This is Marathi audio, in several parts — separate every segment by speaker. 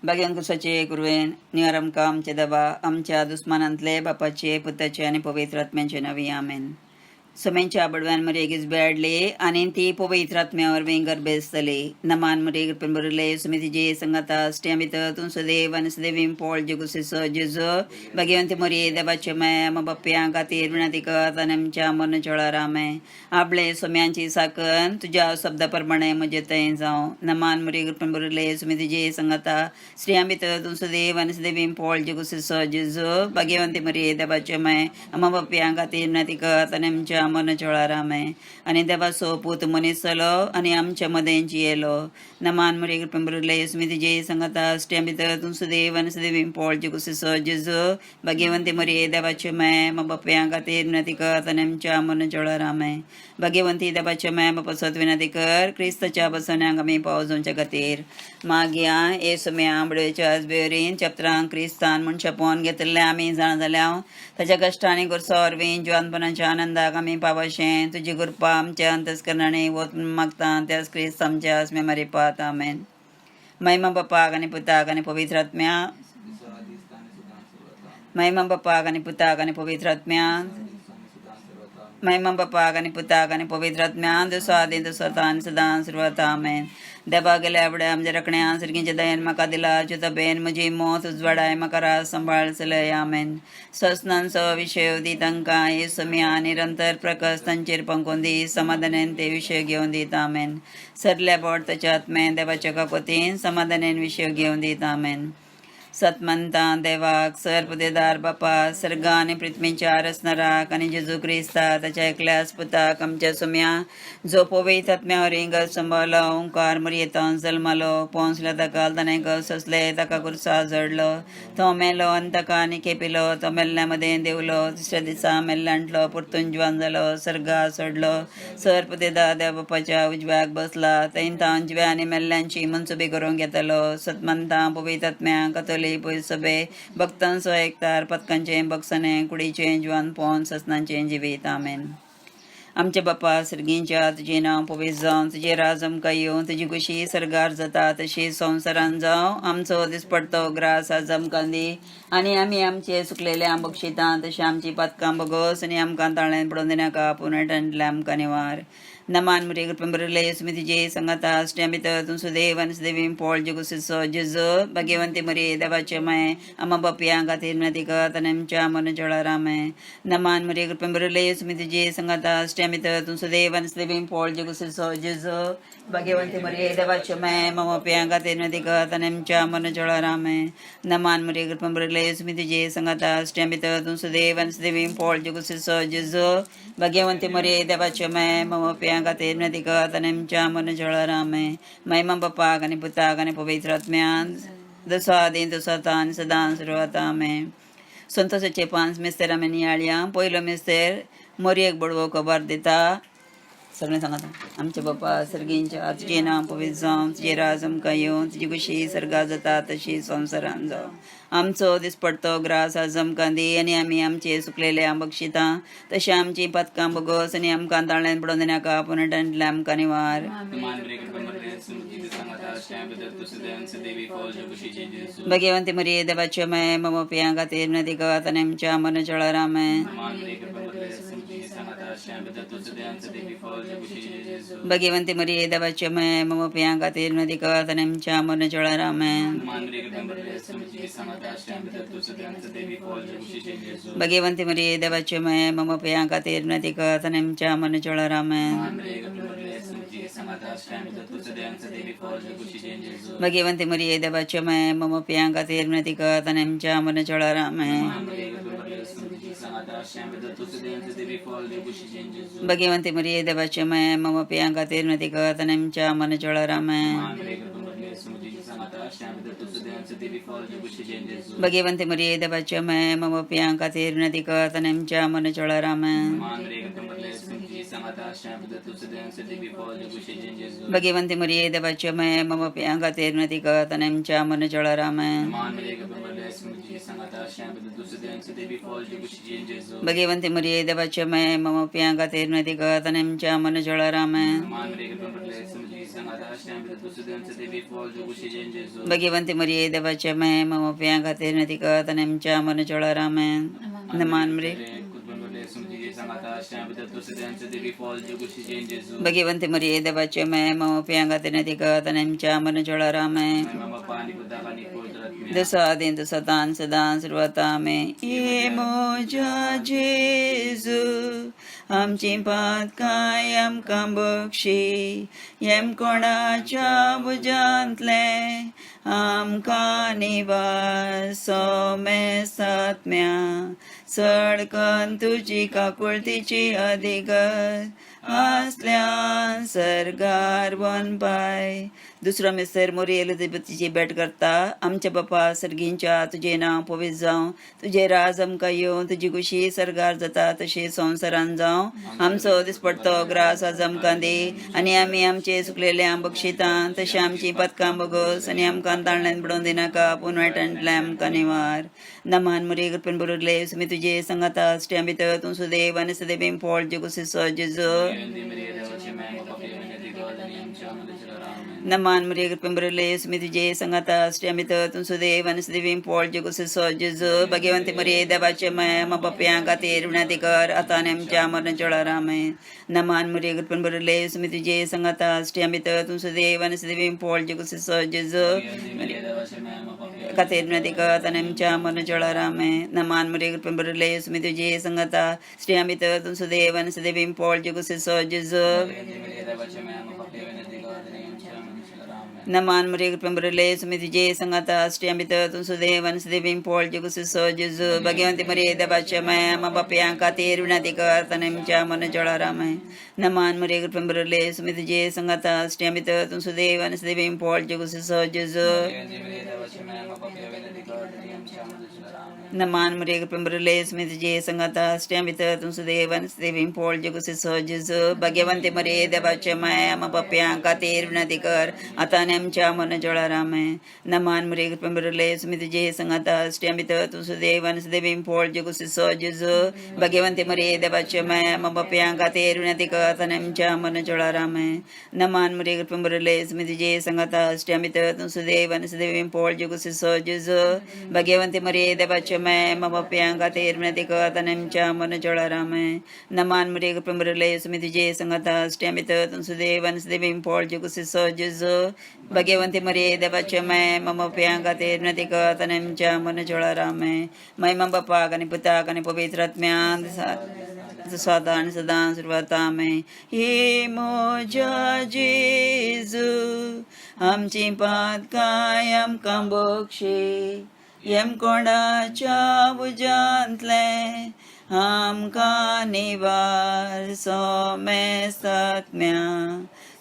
Speaker 1: भगवान कुसाचे कुरवेन निवार आमकां आमचे दबा आमच्या दुस्मानांतले बापाचे पुताचे आनी पवित्र आत्म्याचे नवी आमेन. सोमेंच्या बडव्यान मरेगीच बेडली आनी ती पवित्र आत्म्यावर वेंगर बेसतली. नमान मरे कृपन बरले सुमितीजे संगता स्टे भितर तूं सदैव आनी सदैवीं पोळ जेगुसिसो जेजो भगवंती मरी देवाचे माय अम्मा बाप्प्यां खातीर विनंती कर आनी आमच्या मरण चोळा रामे. आपले सोम्यांची साकन तुज्या शब्दा प्रमाणे म्हजे थंय जावं. नमान मरे कृपन बरले सुमितीजे संगता स्त्रियां भितर तूं सदैव आनी सदैवीं पोळ जेगुसिसो जेजो भगवंती मरी देवाचे माय अम्मा बाप्प्यां खातीर विनंती कर आनी आमच्या मन चोळा रामे. आनी देवाचो पूत मनीस जालो आनी आमच्या मदें जियेलो. नमान मरे कृपन बरले सुमितीजे संगता स्त्रियां भितर तूं सदैव आनी सदैवीं पोळ जेगुसिसो जेजो भगवंती मरी देवाचे माय अम्मा बाप्प्यां खातीर विनंती कर आनी आमच्या मन चोळा रामे. भगवंती देवाचे माय बापासत विनंती कर क्रिस्ताच्या बसण्याक आमी पावजोवच्या खातीर. मागया हे सोम्या बडयेच्या बेवरीन चॅप्टरांक क्रिस्तान म्हण छापोवन घेतले आमी जाण जाल्या ताच्या कश्टांनी करसो वरवीं जिवानपणाच्या आनंदाक आमी पावशें. तुजी कृपा आमच्या अंतस्करणांनी वत मागता त्याच क्रिस्त आमच्या आस्म्या मारिपात आमेन. महिमा बापाक आनी पुताक आनी पवित्र आत्म्या महिमा बापाक आनी पुताक आनी पवित्र आत्म्या महिमा बापाक आनी पुताक आनी पवित्र आत्म्या दसो आदी दसो तान सदां सुरवात आमेन. देवा गेल्या फुडें आमच्या रखण्या सर्गीच्या दयेन म्हाका दिला बेन म्हजी मोत उजवाडाय म्हाका रास सांबाळ चलय आमेन. ससनांचो विशय दी तांकां हे सोम्या निरंतर प्रकाश तांचेर पंखून दी समाधानान ते विशय घेवन दीत आमेन. सरल्या बोट ताच्या आत्मेन देवाच्या काकोतीन समाधानान विशय घेवन दीत आमेन. सतमंता देवाक सर पुदेदार बापा सर्गा आनी पृथ्वीच्या रचणाराक आनी जेजू क्रिस्ता ताच्या एकल्याच पुताक आमच्या सोम्या जो पवित्र आत्म्यावर इंगल संभावलो ओंकार मरयेतान जल्मालो पोंसलो ताका ताणें ससले ताका कुर्सा जडलो तो मेलो आनी ताका आनी खेपिलो तो मेल्ल्या मदें देवलो तिसऱ्या दिसा मेल्ल्यांतलो परतून जिवान जालो सर्गा सोडलो सर पुदेदार देव बापाच्या उजव्याक बसला थंय तावन जिव्या आनी मेल्ल्यांची मनसुबी करूंक घेतलो. सतमंता पवित्र आत्म्याक पयस सभे भक्तांचो एकतार पथकांचें बक्षणें कुडीचें जिवान पोवन ससनांचें जिवीत आमेन. आमचे बापा सर्गींच्या तुजें नांव पवित्र जावं तुजें राज आमकां येवं तुजी कुशी सरगार जाता तशी संवसारान जावं. आमचो दिसपडटो ग्रास आज आमकां दी आनी आमी आमचे सुकलेल्या बक्षितां तशें आमची पथकां बगोस आनी आमकां ताळ्यान पडोवन दिनाका पुनटले आमकां निवार. नमान मरे कृपन बरले सुमितीजे संगता स्त्रियां भितर तूं सुदैव आनी सदैवीं पोळ जेगुसिसो जेजो भगवंती मरी देवाचे माय अम्मा बाप्प्यां खातीर विनंती कर आनी आमच्या मन चोळा रामे. नमान मरे कृपन बरले सुमितीजे संगता स्त्रियां भितर तूं सुदैव आनी सदैवीं पोळ जेगुसिसो जेजो भगवंती मरी देवाचे माय अम्मा बाप्प्यां खातीर विनंती कर आनी आमच्या मन चोळा रामे. नमान मरे कृपन बरले सुमितीजे संगता स्त्रियां भितर तूं सुदैव आनी सदैवीं पोळ जेगुसिसो जेजो भगवंती मरी देवाचे माय अम्मा बाप्प्यां खातीर विनंती कर आनी आमच्या मन चोळा रामे. महिमा बापाक आनी पुताक आनी पवित्र आत्म्यान दसो आदी दसो तान सदां सुरवात आमेन. संतोशाचे 5 मिस्तेर आमी नियाळया. पयलो मिस्तेर मोरयेक बडवो खबर दिता. सगळें सांगात. आमचे बापा सर्गींच्या तुजें नांव पवित्र जावं तुजें राज आमकां येवं तुजी कुशी सर्गा जाता तशी संवसारान जावं. आमचो दिसपडटो ग्रास आज आमकां दी आनी आमी आमचे सुकलेल्या बक्षितां तशें आमची पथकां बगोस आनी आमकां ताळ्यान पडोवन दिनाका पुनटले आमकां निवार. भगवंती मरी देवाचे माय अम्मा बाप्प्यां खातीर विनंती कर आनी आमच्या मन चोळा रामे. भगवंती मरी देवाचे माय अम्मा बाप्प्यां खातीर विनंती कर आनी आमच्या मन चोळा रामे. भगवंती मरी देवाचे माय अम्मा बाप्प्यां खातीर विनंती कर आनी आमच्या मन चोळा रामे. भगवंती मरी देवाचे माय अम्मा बाप्प्यां खातीर विनंती कर आनी आमच्या मन चोळा रामे. भगवंती मरी देवाचे माय अम्मा बाप्प्यां खातीर विनंती कर आनी आमच्या मन चोळा रामे. भगवंती मरी देवाचे माय अम्मा बाप्प्यां खातीर विनंती कर आनी आमच्या मन चोळा रामे. भगवंती मरी देवाचे माय अम्मा बाप्प्यां खातीर विनंती कर आनी आमच्या मन चोळा रामे. भगवंती मरी देवाचे माय अम्मा बाप्प्यां खातीर विनंती कर आनी आमच्या मन चोळा रामे. Bhagavante Maria Devacha May Mama Piangate Natika Tanemcha Manachola Ramen Naman Mri Bhagavante Maria Devacha May Mama Piangate Natika Tanemcha Manachola Ramen Dosadin Dosatan Sadan Survatame Imoja Jesu Am Chimpat Kayam Kambukshi Yem Konacha Bujantle आमका निवासो मे सात्म्या सडकन तुझी काकुळतीची अधिगत असल्या सरगार वन पाय दुसरो मिस्टर मोरी एलिझाबेथची भेट करता आमच्या बापा सर्गींच्या तुझे नाव पवित्र जावं तुझे राज आमकां येवं तुजी कुशी सरगार जाता तशें संवसारान जावं आमचो दिसपडटो ग्रास आज आमकां दी आनी आमी आमचे सुकलेल्या बक्षितां तशें आमची पदकां बगोस आनी आमकां ताळण्यान पडोवन दिनाका पूण वायटांतल्या आमकां निवार नमान मुरी कृपेन बरोरले सुमी तुजे संगाता आसट्या भितर तूं सुदैव आनी सदैव पोळ जेगुसिसो जेजो नमान मुरी कृपेन बरोरले सुमी तुजे संगाता आसट्या भितर तूं सुदैव आनी सदैव पोळ जेगुसिसो जेजो भगवंती मुरी देवाचे माय मा बापयां खातीर विनंती कर आतां आनी आमच्या मरणाच्या वेळार आमेन नमान मुरी कृपेन बरोरले सुमी तुजे संगाता आसट्या भितर तूं सुदैव आनी सदैव पोळ जेगुसिसो जेजो खातीर विनंती कर आनी आमच्या मरणाच्या वेळार आमेन नमान मुरी कृपेन बरोरले सुमी तुजे संगाता आसट्या भितर तूं सुदैव आनी सदैव पोळ जेगुसिसो जेजो नमान मुरी कृपेन बरोरले सुमी तुजे संगाता आसट्या भितर तूं सुदैव आनी सदैव पोळ जेगुसिसो जेजो भगवंती मुरी देवाचे माय मा बापयां खातीर विनंती कर आनी आमच्या मरणाच्या वेळार आमेन नमान मुरी कृपेन बरोरले सुमी तुजे संगाता आसट्या भितर तूं सुदैव आनी सदैव पोळ जेगुसिसो जेजो नमान मुरी कृपेन बरोरले सुमी तुजे संगाता आसट्या भितर तूं सुदैव आनी सदैव पोळ जेगुसिसो जेजो भगवंती मुरी देवाचे माय मा बापयां खातीर विनंती कर आतां आनी आमच्या मरणाच्या वेळार आमेन नमान मुरी कृपेन बरोरले सुमी तुजे संगाता आसट्या भितर तूं सुदैव आनी सदैव पोळ जेगुसिसो जेजो भगवंती मुरी देवाचे माय मा बापयां खातीर विनंती कर आनी आमच्या मरणाच्या वेळार आमेन नमान मुरी कृपेन बरोरले सुमी तुजे संगाता आसट्या भितर तूं सुदैव आनी सदैव पोळ जेगुसिसो जेजो भगवंती मुरी देवाचे माय मा बापयां खातीर विनंती कर आनी आमच्या मरणाच्या वेळार आमेन नमान मुरी कृपेन बरोरले सुमी तुजे संगाता आसट्या भितर तूं सुदैव आनी सदैव पोळ जेगुसिसो जेजो भगवंती मुरी देवाचे माय मा बापयां खातीर विनंती कर आनी आमच्या मरणाच्या वेळार आमेन महिमा बापाक आनी पुताक आनी पवित्र आत्म्याक सदा आनी सदां सुरवात आमेन हे मोजा जेजू आमची पातकाय आमकां बक्षी येम कोणाच्या उजांतले आमकां निवार सोमे सात्म्या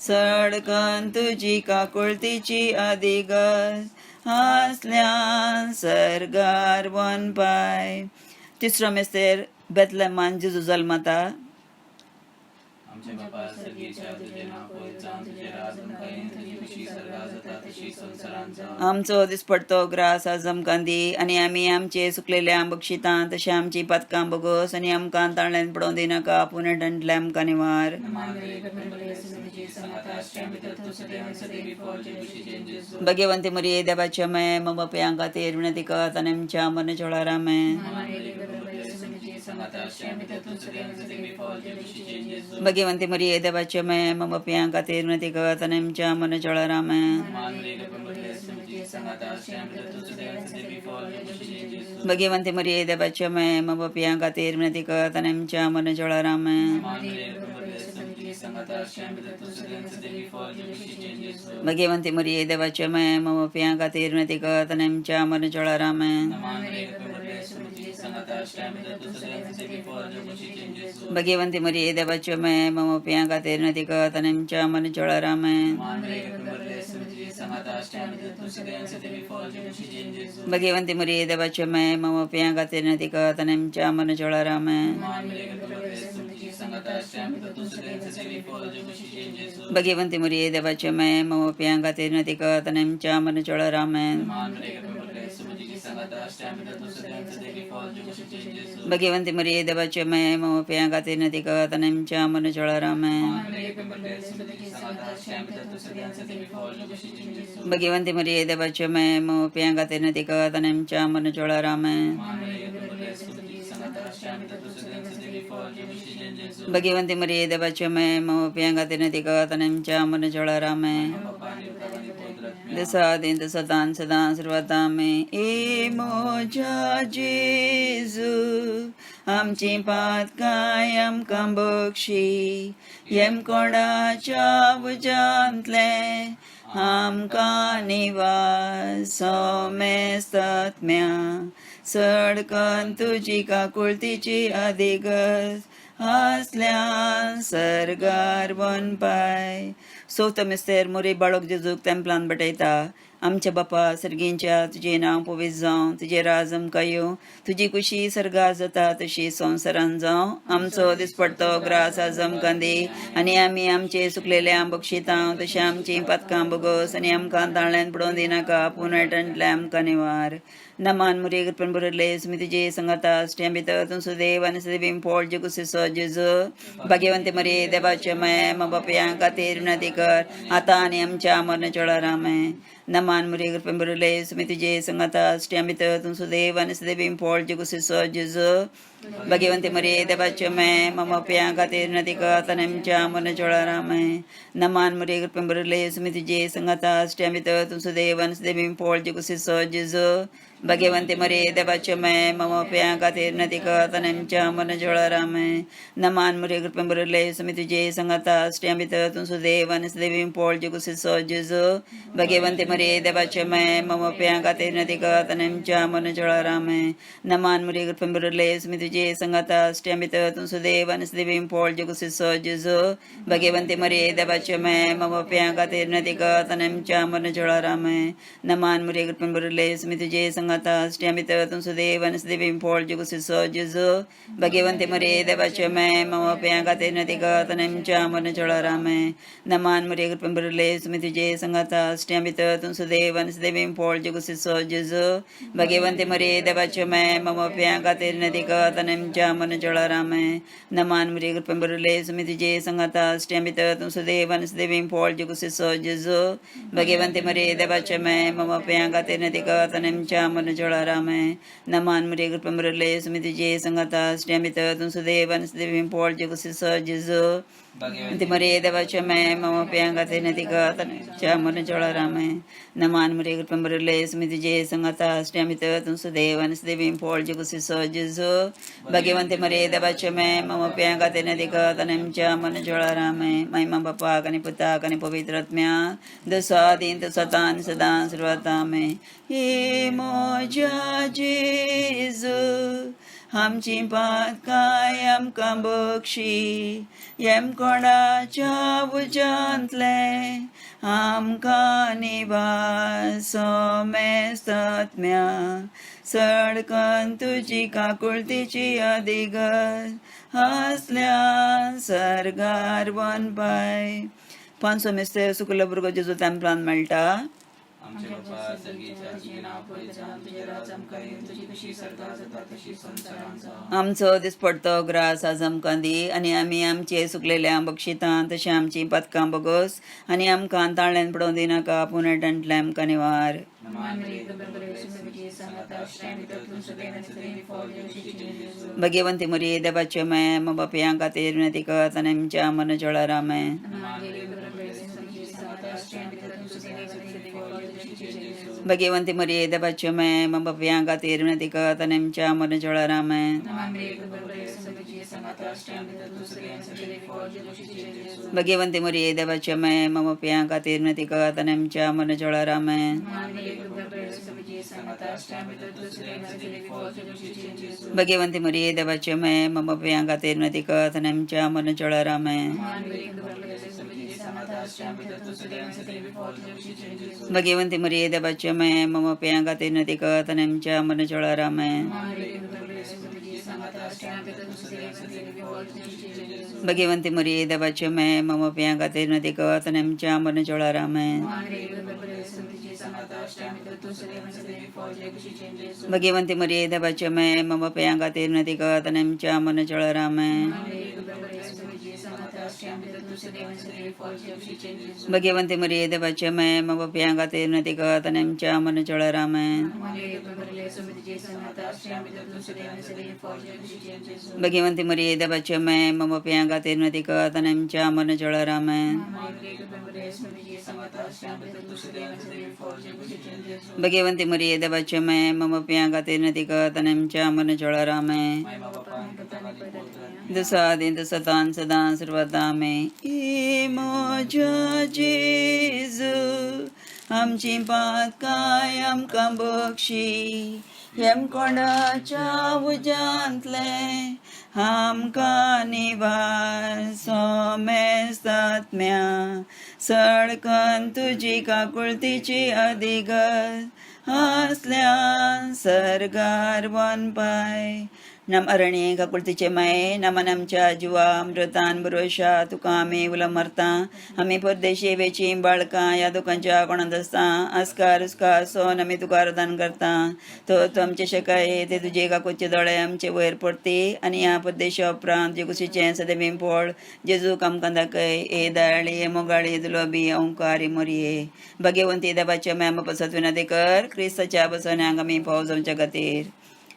Speaker 1: सडकन तुजी काकुळतीची अधिगत आसल्या सरगार वन पाय तिसरो मेस्तेर बेतलेमान जेजू जल्मता आमचो दिसपडटो ग्रास आज आमकां दी आनी आमी आमचे सुकलेल्या बक्षितां तशें आमची पदकां बगोस आनी आमकां ताळण्यान पडोवन दिनाका पूण वायटांतल्या आमकां निवार भगवंती मुरी देवाचे माय मा बापयां खातीर विनंती कर आनी आमच्या मरणाच्या वेळार आमेन भगवंती मुरी देवाचे माय मा बापयां खातीर विनंती कर आनी आमच्या मरणाच्या वेळार आमेन भगवंती मुरी देवाचे माय मा बापयां खातीर विनंती कर आनी आमच्या मरणाच्या वेळार आमेन भगवंती मुरी देवाचे माय मा बापयां खातीर विनंती कर आनी आमच्या मरणाच्या वेळार आमेन भगवंती मुरी देवाचे माय मा बापयां खातीर विनंती कर आनी आमच्या मरणाच्या वेळार आमेन भगवंती मुरी देवाचे माय मा बापयां खातीर विनंती कर आनी आमच्या मरणाच्या वेळार आमेन भगवंती मुरी देवाचे माय मा बापयां खातीर विनंती कर आनी आमच्या मरणाच्या वेळार आमेन Bhagavante Maria Devacha me mama piangate nadika tanem cha manacholarame. Bhagavante Maria Devacha me mama piangate nadika tanem cha manacholarame. Bhagavante Maria Devacha me mama piangate nadika tanem cha manacholarame. Desa din desa dan sadan sarvatame Imoja Jesu आमची पातकाय आमकां बक्षी येम कोणाच्या भुजांतले आमकां निवास सोमेस्तात्म्या सडकन तुजी काकुळतीची अधिगस असल्या सरगार बन पाय सोत मिस्तेर मोरे बाळक जेजूक तेंपलान बटयता आमच्या बापा सर्गींच्या तुझे नांव पवित्र जावं तुझे राज आमकां येवं तुजी कुशी सर्गा जाता तशी संवसारान जावं आमचो दिसपडटो ग्रास आज आमकां दी आनी आमी आमचे सुकलेल्या बक्षितांव तशें आमची पातकां बगोस आनी आमकां ताळ्यान पडोवन दिनाका पुनटंतले आमकां निवार नमान मुरे कृपन बरले सुमी तुजे संगता स्टें भितर तूं सुदेव आनी सुदेवीम पोळ जे कुसिसो जेजू भाग्यवंते मरे देवाचे मय म बापयां खातीर विनंती कर आतां आनी आमच्या मरणाच्या वेळार आमेन नमान मुरे कृपन बरले सुमी तुजे संगता स्टें भितर तूं सुदेव आनी सुदेवीम पोळ जे कुसिसो जेजू भाग्यवंते मरे देवाचे मय म बापयां खातीर विनंती कर आतां आमच्या मरणाच्या वेळार आमेन नमान मुरे कृपन बरले सुमी तुजे संगता स्टें भितर तूं सुदेव आनी सुदेवीम पोळ जे कुसिसो जेजू भाग्यवंते मरे देवाचे मय मम प्यां खातीर विनंती कर आनी आमच्या मरणाच्या वेळार आमेन नमान मुरे कृपेन बरले सुमी तुजे संगता स्टें भितर तूं सुदेव आनी सुदेवीम पोळ जे कुसिसो जेजू भाग्यवंते मरे देवाचे मय मम प्यां खातीर विनंती कर आनी आमच्या मरणाच्या वेळार आमेन नमान मुरे कृपेन बरले सुमी तुजे संगता स्टें भितर तूं सुदेव आनी सुदेवीम पोळ जे कुसिसो जेजू भाग्यवंते मरे देवाचे मय मम प्यां खातीर विनंती कर आनी आमच्या मरणाच्या वेळार आमेन नमान मुरे कृपेन बरले सुमी तुजे संगता स्टें भितर तूं सुदेव आनी सुदेवीम पोळ जे कुसिसो जेजू भाग्यवंते मरे देवाचे मय मम प्यां खातीर विनंती कर आनी आमच्या मरणाच्या वेळार आमेन नमान मुरे कृपेन बरले सुमी तुजे संगता स्टें भितर तूं सुदेव आनी सुदेवीम पोळ जे कुसिसो जेजू भाग्यवंते मरे देवाचे मय मम प्यां खातीर विनंती कर आनी आमच्या मरणाच्या वेळार आमेन नमान मुरे कृपेन बरले सुमी तुजे संगता स्टें भितर तूं सुदेव आनी सुदेवीम पोळ जे कुसिसो जेजू भाग्यवंते मरे देवाचे मय मम प्यां खातीर विनंती कर आनी आमच्या मरणाच्या वेळार आमेन नमान मुरे कृपेन बरले सुमी तुजे संगता स्टें भितर तूं सुदेव आनी सुदेवीम पोळ जे कुसिसो जेजू भाग्यवंते मरे देवाचे मय मम प्यां खातीर विनंती कर आनी आमच्या मरणाच्या वेळार आमेन नमान मुरे कृपेन बरले सुमी तुजे संगता स्टें भितर तूं सुदेव आनी सुदेवीम पोळ जे कुसिसो जेजू भाग्यवंते मरे देवाचे मय मम प्यां खातीर विनंती कर आनी आमच्या मरणाच्या वेळार आमेन महिमा बापाक आनी पुताक आनी पवित्र आत्म्याक जसो आदीं तसो आतां आनी सदां सर्वात आमेन हे मोजा जेजू आमची पातकाय आमकां बक्षी येम कोणाच्या भुजांतले आमकां निवास सोमेस्तात्म्या सडकन तुजी काकुळतीची अधिगत असल्या सरगार वन पाय 500 मिस्ते सुकलो भुरगो जेजू तेंपलान मेळटा
Speaker 2: आमचे बापा सर्गीच्या तुझे नाव पवित्र जावं तुझे राज आमकां येवं तुजी कशी सरकार जाता तशी संवसारान जावं
Speaker 1: आमचो दिसपडटो ग्रास आज आमकां दी आनी आमी आमचे सुकलेल्या बक्षितां तशें आमची पातकां बगोस आनी आमकां ताळ्यान पडोवन दिनाका पुनटंतले आमकां निवार भाग्यवंती मरी देवाचे मय म बापयां खातीर विनंती कर आनी आमच्या मरणाच्या वेळार आमेन भाग्यवंती मरी देवाचे मय म बापयां खातीर विनंती कर आनी आमच्या मरणाच्या वेळार आमेन भाग्यवंती मरी देवाचे मय म बापयां खातीर विनंती कर आनी आमच्या मरणाच्या वेळार आमेन भाग्यवंती मरी देवाचे मय म बापयां खातीर विनंती कर आनी आमच्या मरणाच्या वेळार आमेन भाग्यवंती मरी देवाचे मय म बापयां खातीर विनंती कर आनी आमच्या मरणाच्या वेळार आमेन भाग्यवंती मरी देवाचे मय म बापयां खातीर विनंती कर आनी आमच्या मरणाच्या वेळार आमेन
Speaker 2: संहताश्रयामि तत्तु सदैव सदैव फौजे खुशी चेंजे सो
Speaker 1: भगवंती मरिये देवाचे मैं मम पया खातीर नदी कतनमच्या मन चळरामे भगवंती मरिये देवाचे मैं मम पया खातीर नदी कतनमच्या मन चळरामे भगवंती मरिये देवाचे मैं मम पया खातीर नदी कतनमच्या मन चळरामे भगवंती मरिये देवाचे मैं मम पया खातीर नदी कतनमच्या मन चळरामे दुसादीन दुसतान सदां सर्वदामे ई मोजा जेजू आमची पात काय आमकां बक्षी हेम कोणाच्या उजांतले आमकां निवार सोमेस्तात्म्या सडकन तुजी काकुळतीची अधिगत असल्या सर्गार वन पाय नम अरण्ये काकुळतीचे माये नमन आमच्या जिवा अमृतान भरोशा तुका आमी उलमरता आमी परदेशी वेची बाळकां या दुकांच्या कोणात आसता आस्कार उस्कार सोन आमी तुका आराधन करता तो आमचे शेकाये ते तुजे काकुचे दोळे आमचे वयर पडती आनी ह्या परदेशा उपरांत जे कुशीचें सदैव पोळ जेजूक आमकां दाखय ए दाळी ए मोगाळी दुलोबी ओंकारी मोरये भगवंती देवाचे मॅम पसत विनंती कर क्रिस्ताच्या बसण्याक आमी पावस जावच्या खातीर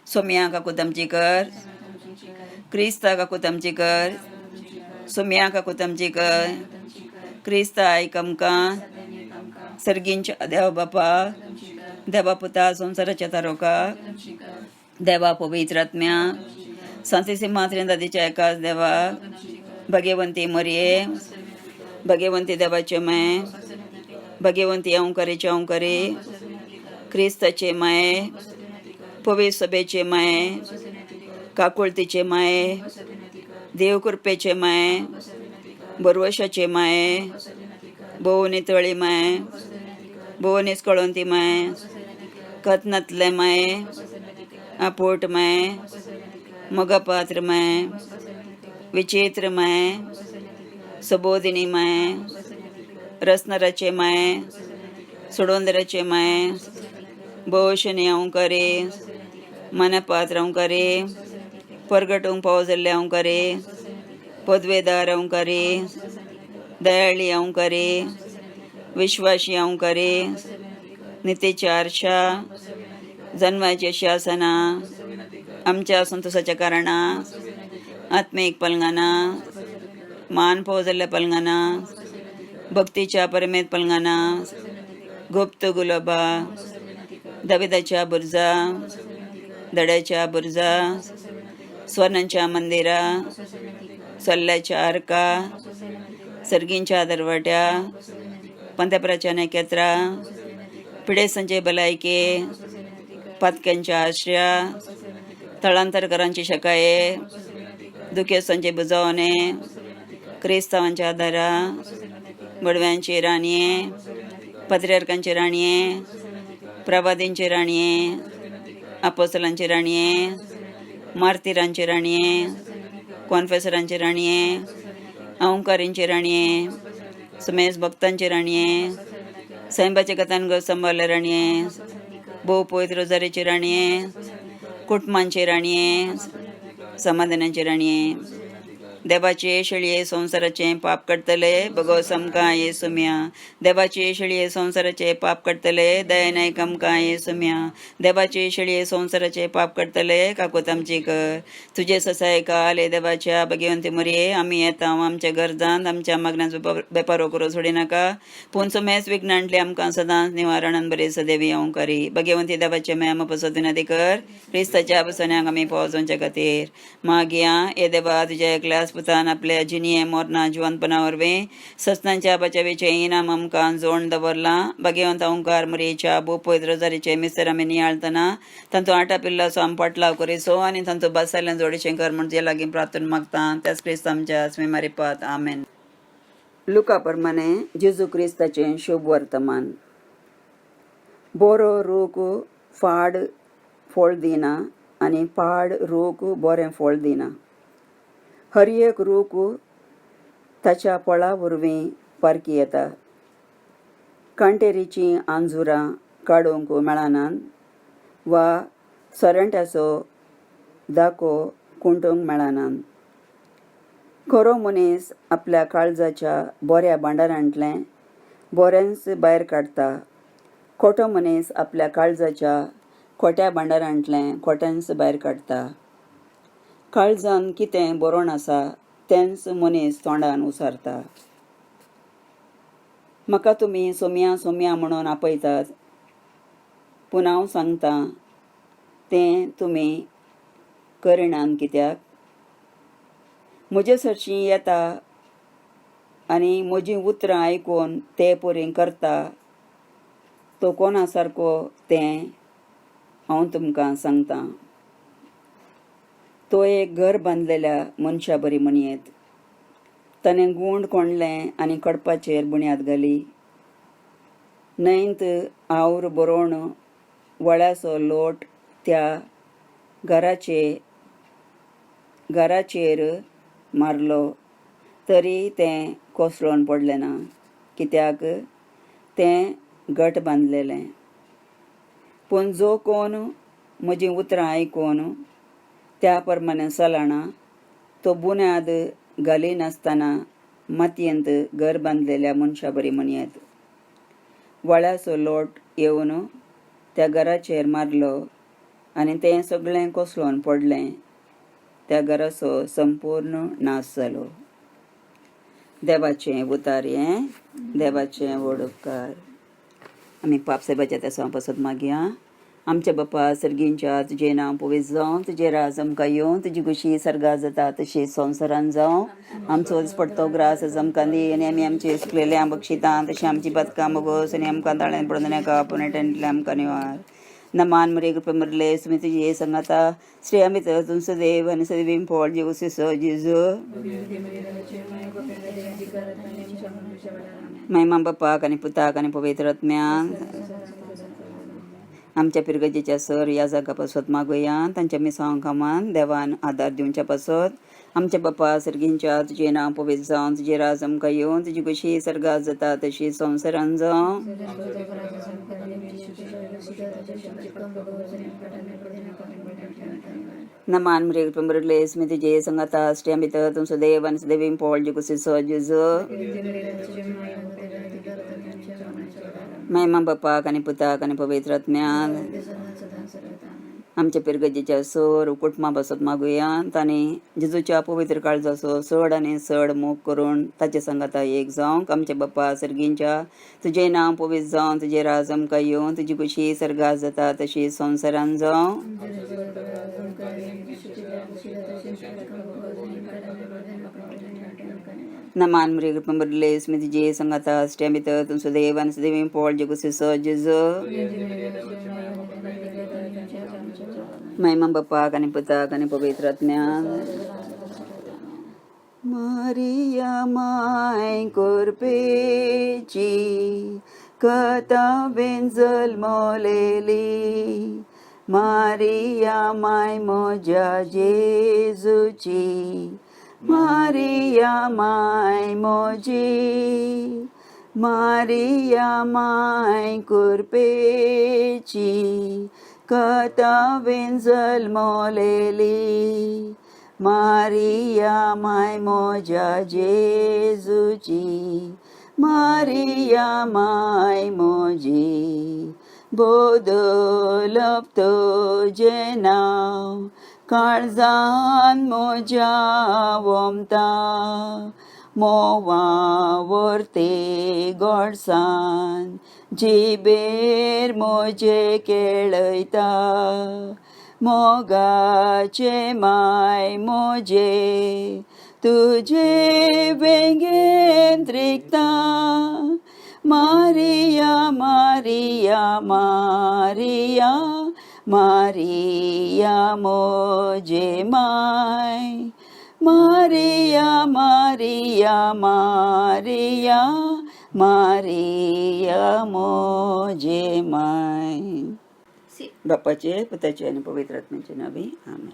Speaker 1: सोम्या काकू तमची कर क्रिस्ता काकू तमची कर सोम्या काकू तमची कर क्रिस्ता आयक आमकां सर्गींच्या देवा बापा देवा पुता संवसाराच्या तारोका देवा पवित्र आत्म्या सांतीसी मात्रेन दादीच्या एकाच देवा भगवंती मरिये भगवंती देवाचे माये भगवंती ओंकारेचे ओंकारे क्रिस्ताचे माये पवित्र सभेचे माये काकुळतीचे माये देवकृपेचे माये बरवशाचे माये भोव नितळी माये भोव निस्कळोंती माये कथनातले माये आपोट माये मगपात्र माये विचित्र माये सबोधिनी माये रसनराचे माये सोडोंदराचे माये भोवशनी ओंकारे मनपात्र ओंकारे परगटूंक पाव जाल्ले ओंकारे पदवेदार ओंकारे दयाळी ओंकारे विश्वासी ओंकारे नितीच्या आरशा जन्माची शासना आमच्या संतोषाच्या कारणां आत्मीक पलंगाना मान पाव जाल्ल्या पलंगाना भक्तीच्या परमेत पलंगाना गुप्त गुलाबा दाविदाच्या बुर्जा दड्याच्या बुर्जा स्वर्णांच्या मंदिरा सल्ल्याच्या आर्का सर्गींच्या दरवाट्या पंतप्रच्या नकेत्रा पिडेसांचे भलायके पातक्यांच्या आश्रया थळांतरकारांची शकाये दुखेसांचे बुजवणे क्रिस्तावांच्या आदारा बडव्यांची राणये पत्र्यारकांची राणये प्रवादींची राणये अपोस्तलांची राणये मार्तिरांची राणये कॉन्फेसरांची राणये ओंकारींची राणये सुमेश भक्तांची राणये सैंबाचे कथान गो संभाळले राणये भोव पवित्र रोजारीची राणये कुटुंबांची राणये समाधानाची राणये देवाचे शेळये संसाराचे पाप काडतले भगव समका ये सुम्या देवाचे शेळये संसाराचे पाप काडतले दयनायक आमकां ये सुम्या देवाचे शेळये संसाराचे पाप काडतले काकूत आमची कर तुझे ससाय काल हे देवाच्या भगवंती मरिये आमी येता आमच्या गरजांत आमच्या मागण्यांचो बेपारो करूं सोडी नाका पूण सुमेस विघ्नांतले आमकां सदांच निवारणान बरे सदैवी ओंकारी भगवंती देवाचे मेम पसत विनंती कर क्रिस्ताच्या बसण्याक आमी पावचोवच्या खातीर मागया हे देवा तुज्या एकल्यास पुतान आपल्या जिनिये मोरना जिवंतपणा वरवीं सस्तांच्या बचावेचें इनाम आमकां जोड दवरलां भगवंत ओंकार मरियेच्या भोव पवित्र रोजारीचे मिस्तर आमी नियाळतना तांचो आटा पिल्लासो आमी पटलाव करिसो आनी तांचो बासायल्यान जोडीचें कर म्हण जे लागीं प्रार्थना मागता त्याच क्रिस्त आमच्या स्वी मारिपात आमेन. लुका प्रमाणे जेजू क्रिस्ताचें शुभ वर्तमान. बरो रूख फाड फळ दिना आनी पाड रूख बरें फळ दिना. हर एक रूख ताच्या फळा वरवीं पारखी येता. कांटेरीचीं आंजुरां काडूंक मेळनात वा सोरंट्याचो दाखो कुंटूंक मेळनात. खरो मनीस आपल्या काळजाच्या बऱ्या भांडारांतलें बरेंच भायर काडटा. खोटो मनीस आपल्या काळजाच्या खोट्या भांडारांतलें खोटेंच भायर काडटा. काळजान कितें बरोवन आसा तेंच मनीस तोंडान उसारता. म्हाका तुमी सोम्या सोम्या म्हणून आपयतात, पूण हांव सांगतां तें तुमी करिनात कित्याक? म्हजे सरशीं येता आनी म्हजीं उतरां आयकून ते परी करता तो कोणा सारको तें हांव तुमकां सांगतां. तो एक घर बांदलेल्या मनशा बरी म्हणयेत. ताणें गूंड कोंडलें आनी कडपाचेर बुन्याद घाली. न्हंयत आवर बरोवन वळ्याचो लोट त्या घराचेर मारलो तरी तें कोसळून पडलें ना, कित्याक तें घट बांदलेलें. पूण जो कोण म्हजीं उतरां आयकून त्या प्रमाणे चलना तो बुन्याद घालिनासतना मातयेंत घर बांदलेल्या मनशा बरी म्हणयेत. वळ्याचो लोट येवन त्या घराचेर मारलो आनी तें सगळें कोसळून पडलें. त्या घराचो संपूर्ण नाश जालो. देवाचें उतार हें, देवाचें व्हड उपकार. आमी पापसाहेबाच्या त्या पासत मागया. आमच्या बापा सर्गींच्या तुजें नांव पवित्र जावं, तुजें राज आमकां येवं, तुजी कुशी सर्गा जाता तशी संवसारान जावं. आमचो पडतो ग्रास आमकां दी आनी आमी आमचे सुकलेल्या बक्षितां तशी आमची बदकां मोगोस आनी आमकां ताळें पडून नाका पूण एटेंटले आमकां निवार. नमान मरे कृपा मरले सुमी तुजी हे सांगाता श्री आमी तुमचो देव आनी सदैव पोळ जीव सिसो जिजो महिमा बापाक आनी पुताक आनी पवित्र आत्म्याक. आमच्या पिरगजेच्या सर ह्या जागा पासत मागुया. तांच्या मिसांव कामान देवान आदार दिवच्या पासत. आमच्या बापा सर्गींच्या तुजें नांव पवित्र जावं, तुजें राज आमकां येवं, तुजी कुशी सर्गात जाता तशी संवसारान जावं. नमान मरे कृपा मरले सुमी तुजे सांगाता श्री आमी तुमचो देव आनी सदैव पोळ जी कुशी जिजो महिमा बापाक आनी पुताक आनी पवित्र आत्म्याक. आमच्या पिरगजेच्या सर कुटुंबा बसत मागुया. तांणी जेजूच्या पवित्र काळजाचो चड आनी चड मोग करून ताचे सांगाता एक जावंक. आमच्या बापा सर्गींच्या तुजें नांव पवित्र जावं, तुजें राज आमकां येवं, तुजी कुशी सर्गात जाता तशी संवसारान जावं. नमान मरे कृपा मरले सुमी तुजे सांगाता श्री आमी तुमचो देव आनी सदैव पोळ जी कुशी जिजो महिमा बापाक आनी पुताक आनी पवित्र आत्म्याक. मारिया माय कोरपेची कथा बेंजल मोलेली, मारिया माय मोजा जेजूची, मारिया माय मोजी, मारिया माय कोरपेची कथा बेंजल मोलेली, मारिया माय मोजा जेजूची, मारिया माय मोजी. बोदोलप तुजें नांव काळजान म्हज्या वोमता, मोवा वर्ते गोडसाण जिबेर म्हजे केळयता, मोगाचे माय म्हजे तुजे वेंगेन त्रिकता, मारिया मारिया मारिया मारिया मोजे माय, मारिया मारिया मारिया मारिया मोजे माय. बापाचे पुताचे आणि पवित्र आत्म्याचे नावे आमेन.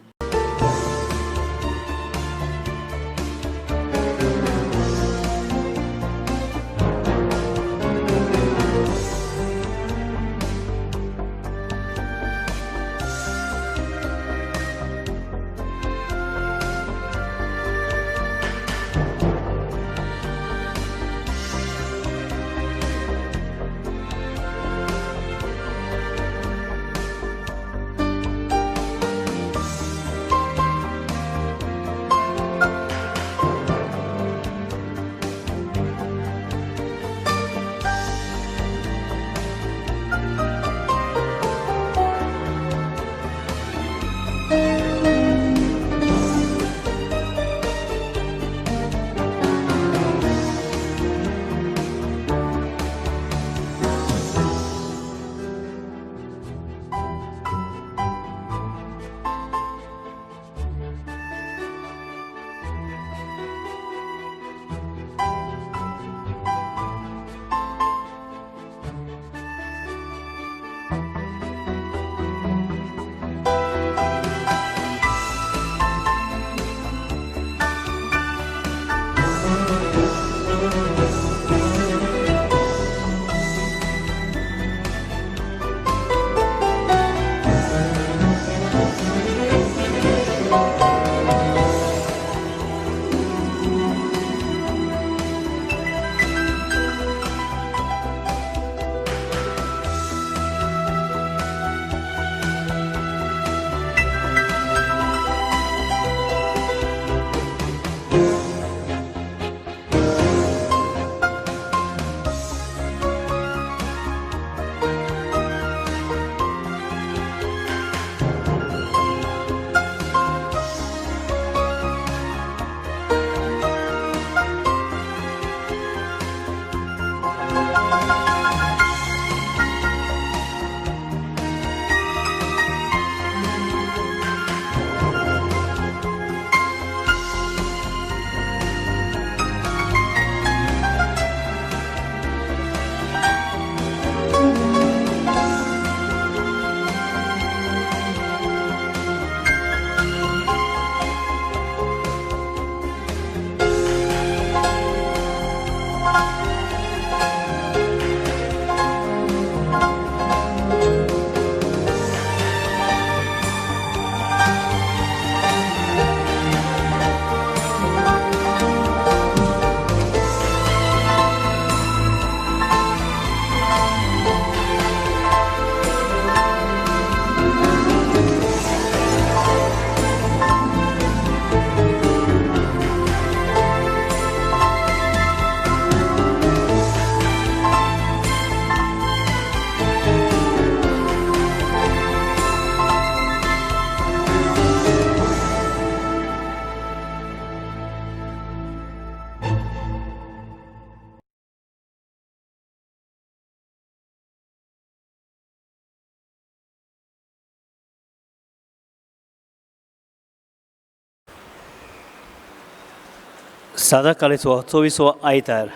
Speaker 3: सादाकाळेचो 24वो आयतार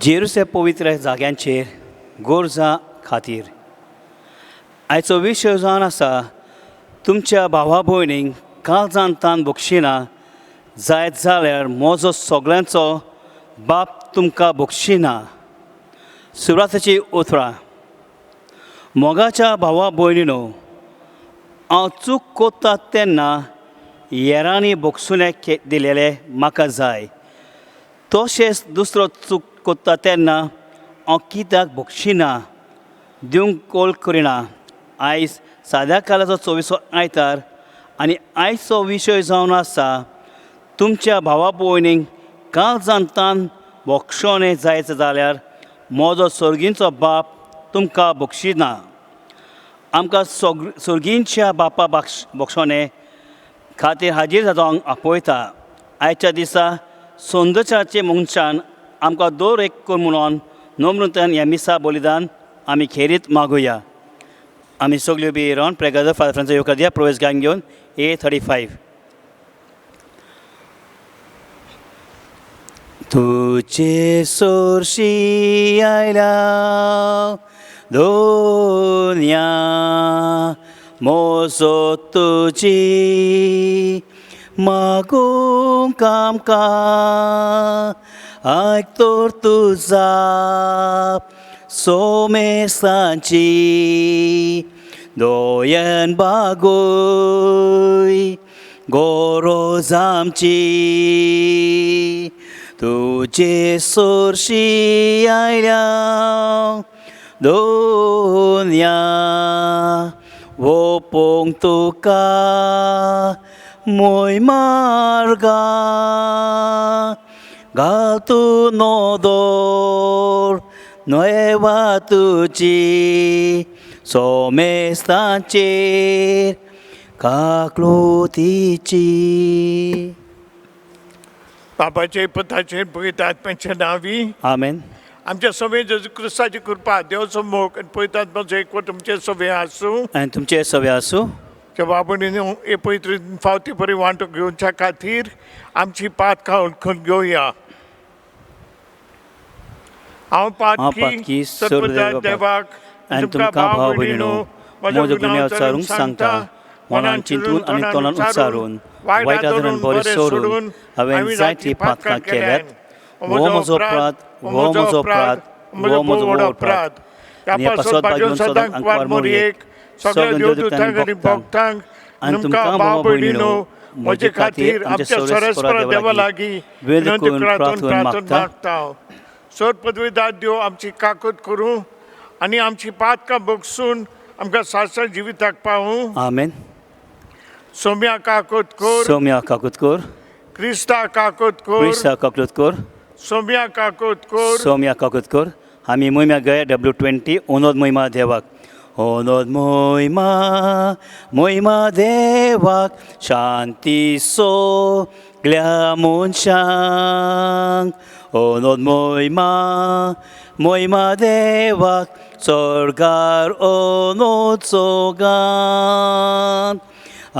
Speaker 3: जेरुसे पवित्र जाग्यांचेर गोरजां खातीर आयचो विशय जावन आसा तुमच्या भावा भयणींक काळजांत तान बक्षिना जायत जाल्यार म्हजो सगळ्यांचो बाप तुमकां बक्षिना. सुवातेची उतरां. मोगाच्या भावा भयणीनो, हांव चूक कोत्ता तेन्ना येरांनी बक्षुले दिलेले म्हाका जाय. तशेंच दुसरो चूक कोत्ता तेन्ना हांव कित्याक बक्षिना दिवंक कॉल करिना. आयज साद्या काळाचो 24वो आयतार आनी आयचो विशय जावन आसा तुमच्या भावा भयणींक काळजांत तान बक्षोणे जायत जाल्यार म्हजो सर्गींचो बाप तुमकां बक्षिना. आमकां सर्गींच्या बापा बक्षोणे खातीर हाजीर जावंक आपयता. आयच्या दिसा सोंदच्याचे मनशान आमकां दोर एक कर म्हणून नम्रतान ह्या मिसा बलिदान आमी खेरीत मागुया. आमी सगल्यो बी रावन प्रेगादर फादर फ्रांचो येवकार दिया. प्रवेश गान घेवन A35. तुजे सोरशी आयला दोन्या मोसो तुजी मागूंक आमकां आयकतोर तुजा सोमेसांची दोयन बागोय गोरोज आमची. तुजे सोरशी आयल्या दोन्या ओपोंक तुका मोय मार्गा घाल तूं नोदोर नोयवा तुजी सोमेस्तांचेर काकलोतीची.
Speaker 4: बापाचे पुताचे पवित्र आत्म्याच्या नावी
Speaker 3: आमेन.
Speaker 4: आमच्या सभे जेजू क्रिस्ताची कृपा देवाचो मोग आणि पवित्र आत्म्याचो एकवट तुमचे सभे आसूं.
Speaker 3: आनी तुमचे सवे आसूं.
Speaker 4: त्या बाबडीन हे पवित्र फावती बरी वांटो घेवच्या खातीर आमची पात खावन घेवया. हांव पातकी सर्वदा देवाक
Speaker 3: आनी तुमकां भाव भयणीनो म्हजो गुन्यांव उच्चारूंक सांगता. मनान चिंतून आनी तोंडान उच्चारून वायट आदरान बरें सोडून हांवें जायती पातकां केल्यात. हो म्हजो अपराध, हो म्हजो अपराध, हो म्हजो व्हड अपराध. आनी ह्या पासवात भागून सदांच आंकवार मोरयेक सगळ्या देवदूतांक आनी भक्तांक आनी तुमकां भाव भयणीनो म्हजे खातीर आमच्या सरस्वरा देवा लागीं विनंती करातून मागता. सर पदवीदार देव आमची काकूत करूं आनी आमची पातकां बगसून आमकां सासर जिविताक पावूं. आमेन.
Speaker 4: सोम्या काकूत कोर.
Speaker 3: सोम्या काकूत कोर.
Speaker 4: क्रिस्ता काकूत कोर.
Speaker 3: क्रिस्ता काकूत कोर.
Speaker 4: सोम्या काकूत कोर.
Speaker 3: सोम्या काकूत कोर. आमी मोहिम्या गया W20 ओनोद मोहिमा देवाक. ओनोद मोहिमा मोहिमा देवाक शांती सोगल्या मनशांक. ओनोद मोहिमा मोहिमा देवाक स्वर्गार ओनोद सोगान.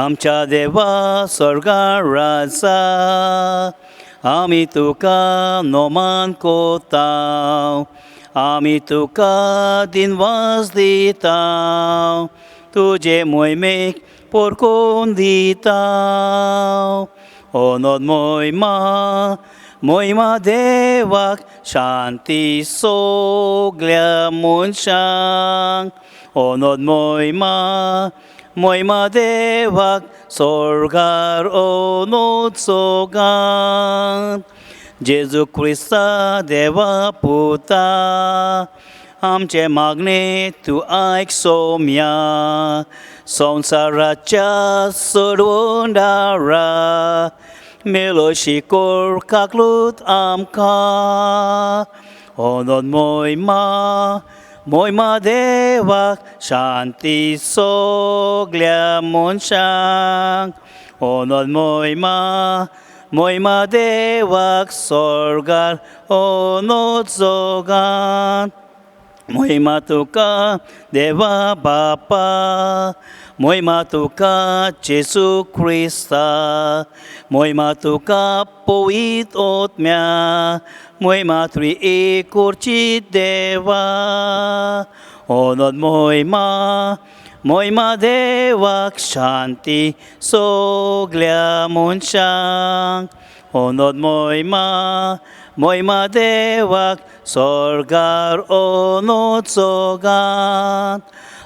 Speaker 3: आमच्या देवा स्वर्गार राजा आमी तुका नोमान कोताव. आमी तुका दिनवास दिताव. तुजे मोहिमेक पोरकोन दिताव. ओनोद मोहिमा मोहिमा देवाक शांती सोगल्या मनशांक. ओनोद मोहिमा मोहिमा देवाक स्वर्गार ओनोद सोगान. जेजू क्रिस्ता देवा पुता आमचे मागणे तूं आयक सोम्या. संवसाराच्या सोडवणारा मेलोशी कोर काकलूत आमकां. ओनोद मोहिमा मोहिमा देवाक शांती सोगल्या मनशांक. ओनोद मोहिमा मोहिमा देवाक स्वर्गार ओनोद सोगान. मोहिमा तुका देवा बापा Moima tuka Jesu Krista, moima tuka poit otmia, moima tri e kurci deva, onod moima, moima devak shanti soglia munshang, onod moima, moima devak sorgar onod sogan.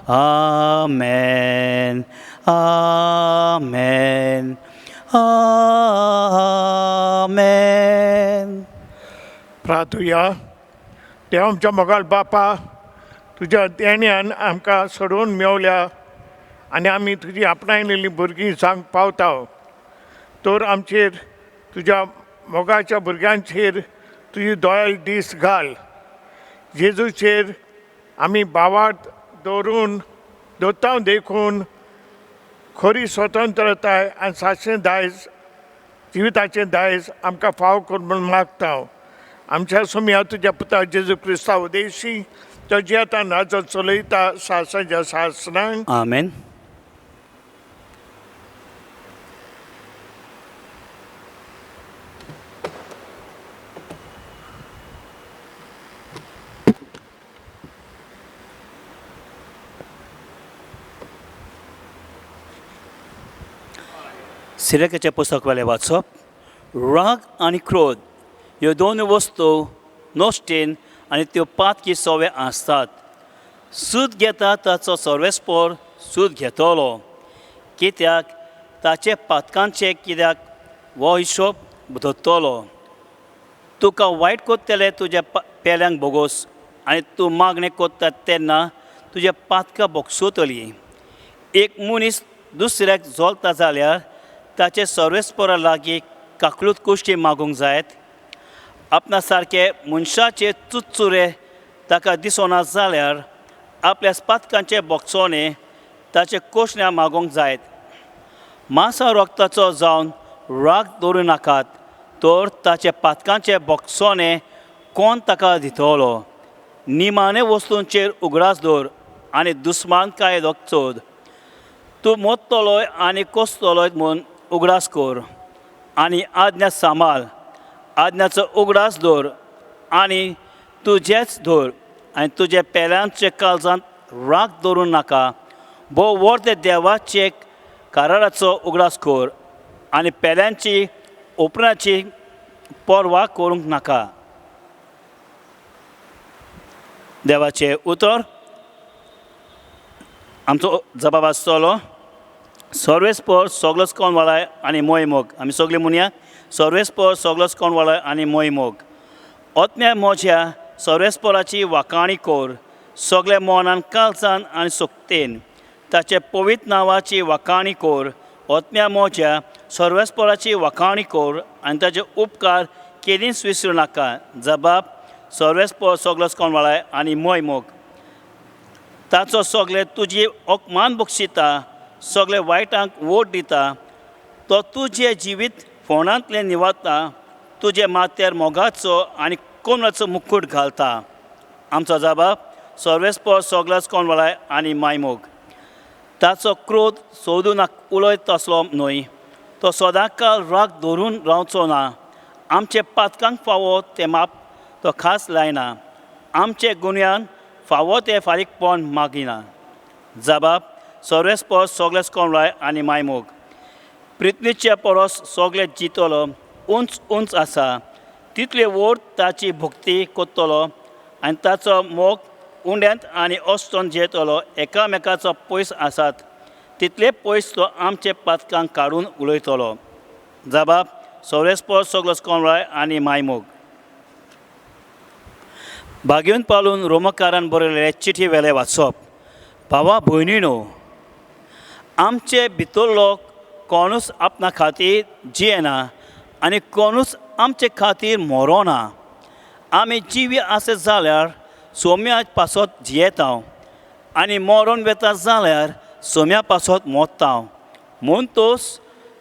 Speaker 3: Amen. Amen. Amen.
Speaker 4: प्रार्थुया. ते आमच्या मोगाल बापा, तुज्या देण्यान आमकां सोडून मेवल्या आनी आमी तुजी आपणायलेलीं भुरगीं जावंक पावता. तर आमचेर तुज्या मोगाच्या भुरग्यांचेर तुजी दोळ्याल दीस घाल. जेजूचेर आमी भावार्थ दवरून दोतां देखून खरी स्वतंत्रताय आनी सातशें दायज जिविताचें दायज आमकां फाव कर म्हूण मागता. आमच्या सुमया तुज्या पुता जेजू क्रिस्ता उदेशी तो जियेता राजो चलयता सासाच्या शासनांक.
Speaker 3: Amen. सिरकेचे पुस्तक वेले वाचप. राग आनी क्रोध ह्यो दोन वस्तू नोश्टेन आनी त्यो पातकी सोवे आसतात. सूद घेता ताचो सर्वेस्पोर सूद घेतलो, कित्याक ताचे पातकांचे कित्याक हो हिशोब धरतलो. तुका वायट कोत्तले तुज्या पेल्यांक बोगोस आनी तूं मागणें कोत्ता तेन्ना तुजे पातकां बोगसोतलीं. एक मनीस दुसऱ्याक जोलता जाल्यार ताचे सर्वेस्पोरा लागीं काकलूत कुश्टी मागूंक जायत. आपणा सारके मनशाचे चुचुरे ताका दिसना जाल्यार आपल्या पातकांचे बोगसोने ताचे कोशण्या मागोवंक जायत. मांसा रोगताचो जावन राग दवरूं नाकात, तर ताचे पातकांचे बोगसोने कोण ताका दितलो. निमाणे वस्तूंचेर उगडास दवर आनी दुस्मान कायदोक चोद. तूं मोदतलोय आनी कोसतलोय म्हूण उगडास कर आनी आज्ञा सांबाळ. आज्ञाचो उगडास दवर आनी तुजेच धर आनी तुजे पेल्यांचे काळजांत राग दवरूं नाका. भोव व्हड देवाचे काराराचो उगडास कर आनी पेल्यांची उपराची परवा करूंक नाका. देवाचें उतर. आमचो जबाब आसतलो सर्वेस्पोर सगळोच कोणवाळाय आनी मोहीमोग. आमी सगळीं म्हणया सर्वेस्पोर सगळोच कोणवाळाय आनी मोहीमोग. ओतम्या म्हज्या सर्वेस्पोराची वाखाणी कर सगळे मोनान काळजान आनी सोक्तेन. ताचे पवित्र नांवाची वाखाणी कर. ओतम्या म्हज्या सर्वेस्पोराची वाखाणी कर आनी ताचे उपकार केदींच विसरूं नाका. जबाब सर्वेस्पोर सगळोच कोणवाळाय आनी मोहीमोग. ताचो सगळे तुजी ओकमान बक्षिता, सगळे वायटांक वोट दिता. तो तुजें जिवीत फोंडांतलें निवाडटा. तुजे माथ्यार मोगाचो आनी कोमलाचो मुकुट घालता. आमचो जबाब सर्वेस्पोर सगळोच कोणवाळाय आनी मायमोग. ताचो क्रोध सोदून उलयत तसलो न्हय. तो सदांकाळ राग धरून रावचो ना. आमचे पातकांक फावो तें माप तो खास लायना. आमचे गुन्यांन फावो तें फारीकपण मागिना. जबाब सर्वेस्पोर सगळेच कोणवाळाय आनी मायमोग. पृथ्वीचे परस सगळे जितलो उंच उंच आसा तितले व्हड ताची भक्ती कोत्तलो आनी ताचो मोग उंड्यांत आनी ओस्तोन जेतलो. एकामेकाचो पयस आसात तितले पयस तो आमचे पातकांक काडून उलयतलो. जबाब सर्वेस्पोर सगळोच कोणवाळाय आनी मायमोग. भाग्यून पालून रोमकारान बरयलेले चिठी वेले वाचप. भावा भयणीनो, आमचे भितरलो कोणूच आपणा खातीर जियेना आनी कोणूच आमचे खातीर मरोना. आमी जिवी आसत जाल्यार सोम्या पासत जियेता आनी मरोन वेता जाल्यार सोम्या पासत मोडटा. म्हूण तोस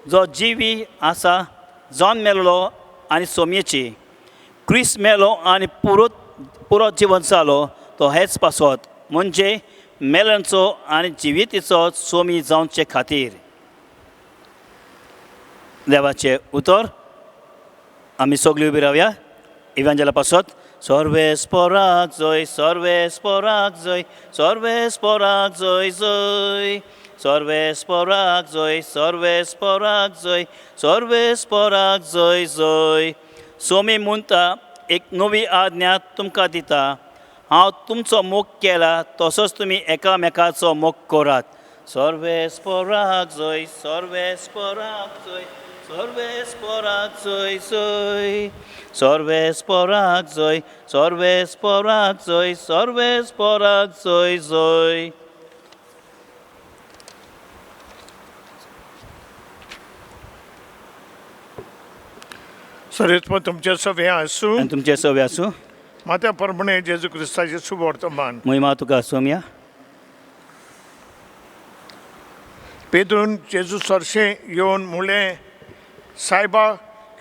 Speaker 3: जो जिवी आसा जावन मेलो आनी सोम्येची. क्रिस्त मेलो आनी पुरो जिवन जालो तो हेच पासत म्हणजे मेलनचो आनी जिवितीचो सोमी जावचे खातीर. देवाचे उतर आमी सगळीं उबी रावया. इव्हांजला पासत सर्वेस पोराक जय, सर्वेस पोराक जय, सर्वेस पोराक जय जय, सर्वेस पोराक जय, सर्वेस पोराक जय, सर्वेस पोराक जय जय. सोमी म्हणटा एक नवी आज्ञा तुमकां दिता, हांव तुमचो मोग केला तसोच तुमी एकामेकाचो मोग करात. सर्वेस पोराक जय, सर्वेस पोराक जय, सर्वेस पोराक जय जय, सर्वेस पोराक जय, सर्वेस पोराक जय, सर्वेस पोराक जय जय.
Speaker 4: सरेस्प तुमचे सगळे आसूं.
Speaker 3: आनी तुमचे सवे आसूं.
Speaker 4: मात्या प्रमाणे जेजू क्रिस्ताचे शुभ वर्तमान.
Speaker 3: महिमा तुका सोम्या.
Speaker 4: पेदून जेजू सरशें येवन म्हणलें, सायबा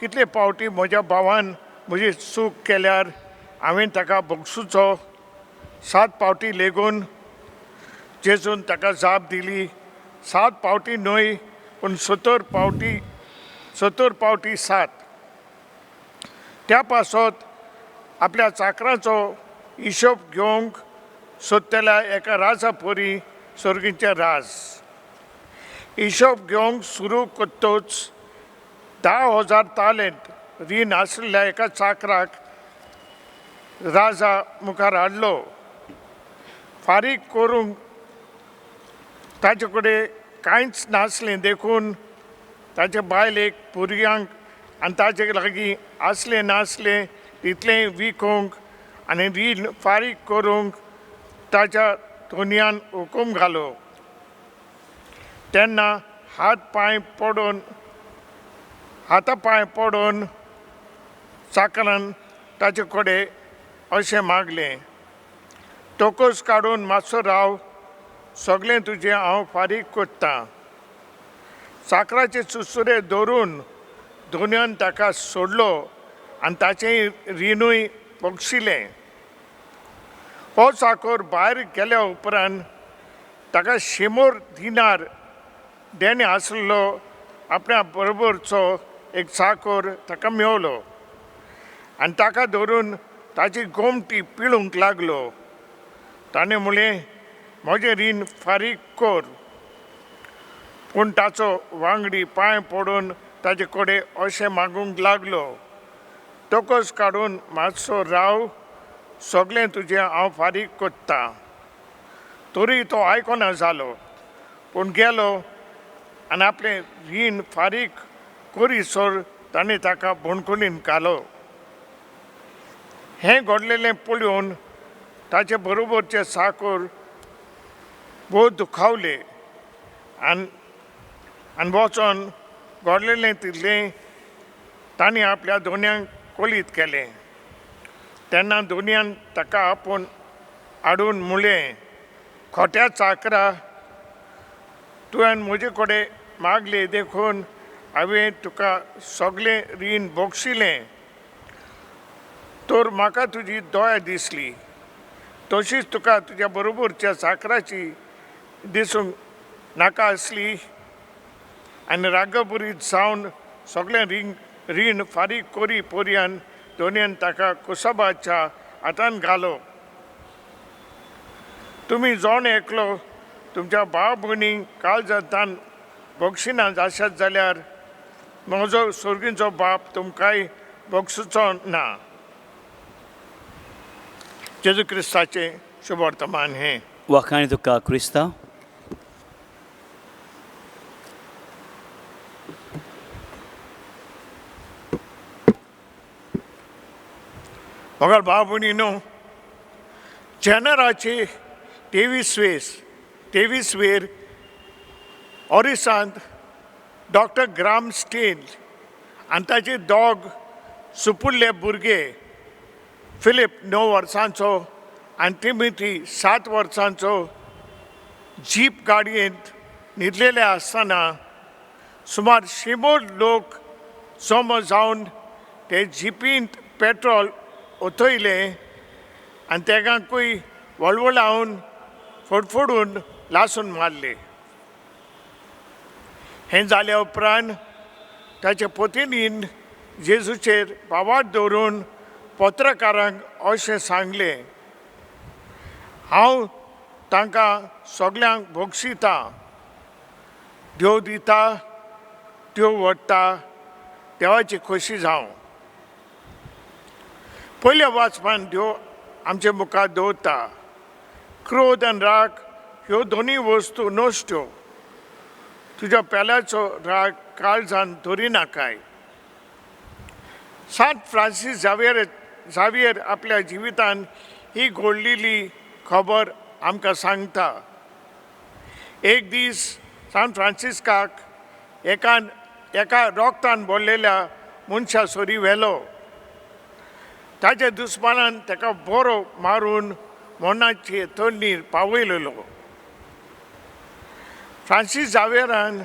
Speaker 4: कितले पावटी म्हज्या भावान म्हजी चूक केल्यार हांवें ताका बक्षुचो. 7 पावटी लेगून जेजून ताका जाप दिली. 7 पावटी न्हय पूण 70 पावटी 7. त्या पासत आपल्या चाकराचो हिशोब घेवंक सोदतल्या एका राजा परी सर्गीचें राज. हिशोब घेवंक सुरू करतोच 10,000 तालंट रीण आशिल्ल्या एका चाकराक राजा मुखार हाडलो. फारीक करूंक ताचे कडेन कांयच नासलें देखून ताचे बायलेक भुरग्यांक आनी ताचे लागीं आसलें नासलें तितलें विकूंक आनी रीण फारीक करूंक ताच्या तोंडयान हुकूम घालो. तेन्ना हातापांय पडोवन चाकरान ताचे कडेन अशें मागलें, तोकूच काडून मातसो राव, सगळें तुजें हांव फारीक करतां. चाकराचे सुसुरे धरून दोनयान ताका सोडलो आनी ताचें रिणूय बक्षिलें. हो चाकर भायर गेल्या उपरांत ताका 100 दिनार देणे आसलो आपल्या बरोबरचो एक चाकर ताका मेवलो आनी ताका धरून ताची गोमटी पिळूंक लागलो. ताणें म्हणलें, म्हजें रीण फारीक कर. पूण ताचो वांगडी पांय पडून ताचे कडेन अशें मागूंक लागलो, तोकूच काडून मातसो राव, सगळें तुजें हांव फारीक करतां. तरी तो आयकना जालो पूण गेलो आनी आपलें रीण फारीक करीसर ताणें ताका बोणकुलीन घालो. हें घडलेलें पळोवन ताचे बरोबरचे चाकर भोव दुखावले आनी वचोन घडलेलें तितलें तांणी आपल्या दोनयांक कोलीत केलें. तेन्ना दोनयान ताका आपूण हाडून म्हणलें, खोट्या चाकरा, तुवें म्हजे कडेन मागलें देखून हांवें तुका सगळें रीण बक्षिलें. तर म्हाका तुजी दया दिसली, तशीच तुका तुज्या बरोबरच्या चाकराची दिसूंक नाका आसली. आनी रागबुरीत जावन सगळें रीण फारीक करी पर्यंत दोनयान ताका कुसाबाच्या हातान घालो. तुमी जोण एकलो तुमच्या भाव भयणीक काळजांतान बक्षिना आसात जाल्यार म्हजो सर्गीचो बाप तुमकांय बक्षुचो ना. जेजू क्रिस्ताचें शुभ वर्तमान हें.
Speaker 3: वखाणी तुका क्रिस्तांव.
Speaker 4: मोगाळ भाव भयणीनो, जानेराचे 23 वेर ओरिसांत डॉक्टर ग्राम स्टेन आनी ताचे दोग सुपुल्ले भुरगे फिलीप 9 वर्सांचो आनी टिमिथी 7 वर्सांचो जीप गाडयेंत न्हिदलेले आसतना सुमार 100 लोक जमा जावन ते जिपींत पेट्रोल ओतयलें आनी तेगांकूय वळवळावन फोडफोडून लासून मारले. हें जाल्या उपरांत ताचे पत्नीन जेजूचेर बावाट दवरून पत्रकारांक अशें सांगलें, हांव तांकां सगल्यांक भोगशिता, देव दिता देव व्हरता, देवाची खोशी जावं. पयल्या वाचपान देव आमचे मुखार दवरता, क्रोध आनी राग ह्यो दोनूय वस्तू नश्ट्यो. तुज्या पेल्याचो राग काळजान धरिनाकाय. सांत फ्रांसीस झावियर आपल्या जिवितान ही घडलेली खबर आमकां सांगता. एक दीस सांत फ्रांसिस्काक एका रोगतान भरलेल्या मनशा सोरी व्हेलो. ताच्या दुस्मानान ताका बरो मारून मरणाचे तोंडीर पावयलेलो. फ्रांसीस झावियरान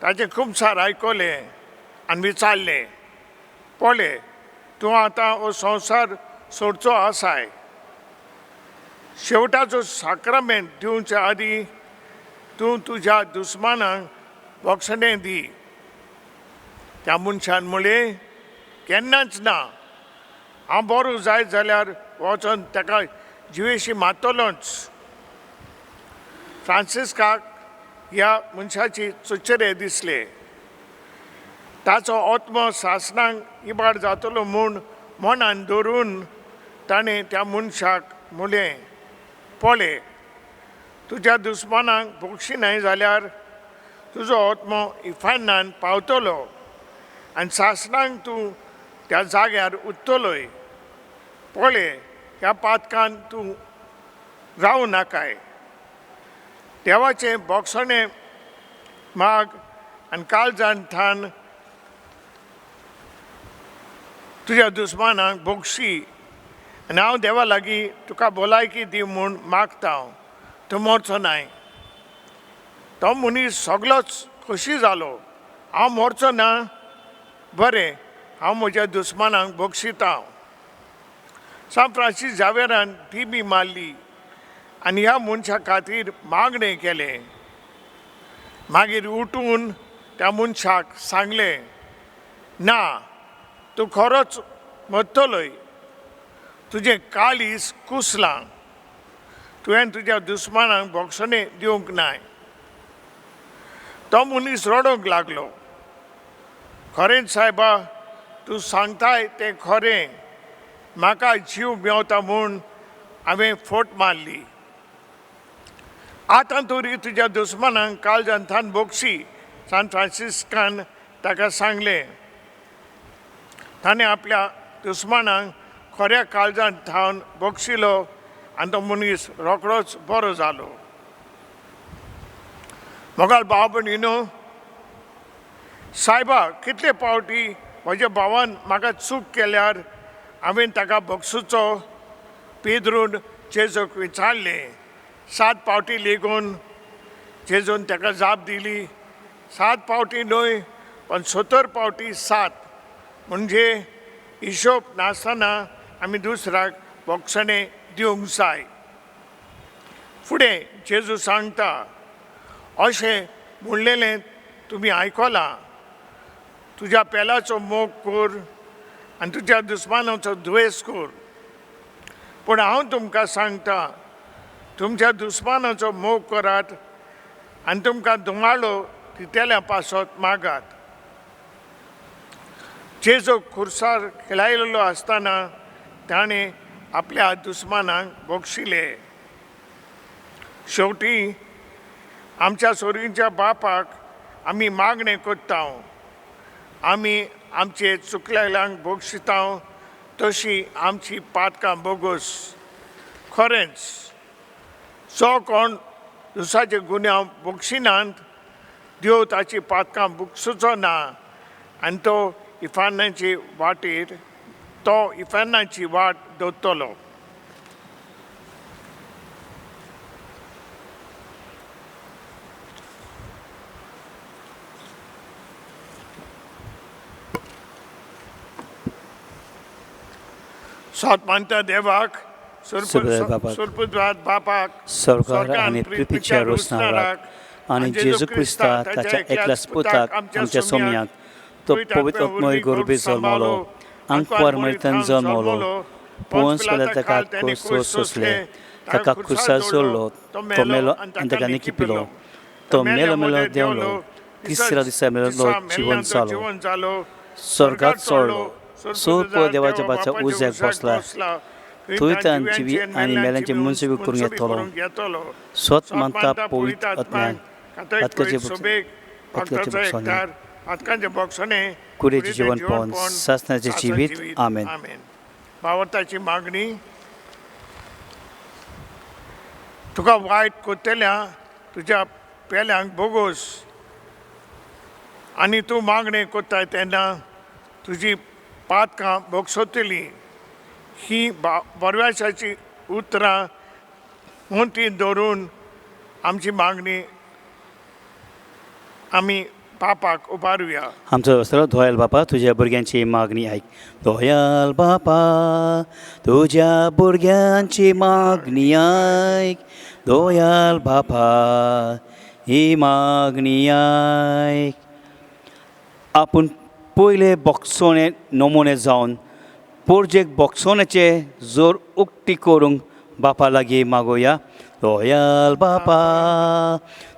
Speaker 4: ताचे खुबसार आयकलें आनी विचारलें, पळय, तूं आतां हो संवसार सोडचो आसाय. शेवटाचो साक्रामेंट दिवचे आदीं तूं तुज्या दुस्मानांक वखदां दी. त्या मनशान म्हळें, केन्नाच ना. हांव बरो जायत जाल्यार वचोन ताका जिवेशी मारतलोच. फ्रांसिस्काक ह्या मनशाची चुचरे दिसले. ताचो आत्मो सासणांक इबाड जातलो म्हूण मनान धरून ताणें त्या मनशाक म्हळें, पळय, तुज्या दुस्मानांक भोगशिनाय जाल्यार तुजो आत्मो इफान्नान पावतलो आनी सासणांक तूं त्या जाग्यार उरतलोय. पळय, ह्या पातकान तूं रावूं नाकाय. देवाचें भोगसणें माग आनी काळजान ठाण तुज्या दुस्मानांक भोगशी. आनी हांव देवा लागीं तुका भलायकी दी म्हूण मागता. तूं मरचो नाय. तो मनीस सगलोच खोशी जालो. हांव मरचो ना. बरें, हांव म्हज्या दुस्मानांक भोगशिता. सांत फ्रांसीस झावियरान टिबी मारली आनी ह्या मनशा खातीर मागणें केलें. मागीर उठून त्या मनशाक सांगलें, ना, तूं खरोच मरतलोय. तुजें काळीज कुसलां. तुवें तुज्या दुस्मानांक भोगसणें दिवंक नाय. तो मनीस रडोंक लागलो. खरेंच सायबा, तूं सांगताय तें खरें. म्हाका जीव मेवता म्हूण हांवें फोट मारली. आतां तरी तुज्या दुस्मानांक काळजान ठाण भोगशी, सांत फ्रांसिस्कान ताका सांगलें. ताणें आपल्या दुस्मानांक खऱ्या काळजान ठावन भोगशिलो आनी तो मनीस रोखडोच बरो जालो. मोगाल भाव भयणीनो, सायबा, कितले फावटी म्हज्या भावान म्हाका चूक केल्यार हांवें ताका भोगसुचो पेदरून जेजूक विचारलें. 7 फावटी लेगून जेजून ताका जाप दिली. 7 फावटी न्हय, पण 70 फावटी 7. म्हणजे हिशोब नासतना आमी दुसऱ्याक भोगसणें दिवंक जाय. फुडें जेजू सांगता, अशें म्हणलेलें तुमी आयकलां, तुज्या पेल्याचो मोग कर आनी तुज्या दुस्मानाचो दुयेस कर. पूण हांव तुमकां सांगता, तुमच्या दुस्मानाचो मोग करात आनी तुमकां दोंगाळो दितेल्या पासत मागात. जेजू खुर्सार खेळायलेलो आसतना ताणें आपल्या दुस्मानांक भोगशिलें. शेवटी आमच्या सोयरींच्या बापाक आमी मागणें करता, आमी आमचे चुकलेल्यांक भोगशिता तशी आमची पातकां बोगूस. खरेंच जो कोण दुसऱ्याचे गुन्यांव भोगशिनात, देव ताची पातकां भोगसुचो ना आनी तो इफान्नाची वाट दवरतलो. सतमंत देवाक सुरपुद्वाद बापाक
Speaker 3: स्वर्गार आणि पृथ्वीच्या रोसणाराक आणि जेजू क्रिस्ता ताच्या एकल्याच पुताक आमच्या सोम्याक तो पवित्र आत्मोय गोरबे जल्मलो अंकवार मयतन जल्मलो पोन्स पेला ताका सोसले ताका क्रुसार सोडलो तो मेलो आनी ताका निकिपिलो तो मेलो देवलो तिसऱ्या दिसा मेलो जीवन जालो स्वर्गात चडलो सोप देवाच्या बाच्या उज्याक बसला थंय तान जिवी आनी मेल्यांचे मनसुबी करून येतलो स्वत मानता पवित्र आत्म्यान
Speaker 4: पातकांचे बॉक्साने
Speaker 3: कुरेचे जीवन पावन सासणाचे जिवीत आमेन
Speaker 4: भावार्थाची मागणी तुका वायट कोत्तेल्या तुज्या पेल्यांक बोगोस आनी तूं मागणें कोत्ताय तेन्ना तुजी पातकां बोगसोतली ही बरव्याशाची उतरां मोठी दवरून आमची मागणी आमी पापाक उबारुया
Speaker 3: आमचो वस्त्र दोयाल बापा तुज्या भुरग्यांची मागणी आयक दोयाल बापा तुज्या भुरग्यांची मागणी आयक दोयाल बापा ही मागणी आयक आपूण पयले बोक्सोने नमुने जावन पोरजेक बोक्सोनेचे जोर उक्ती करूंक बापा लागीं मागोया दोयाल बापा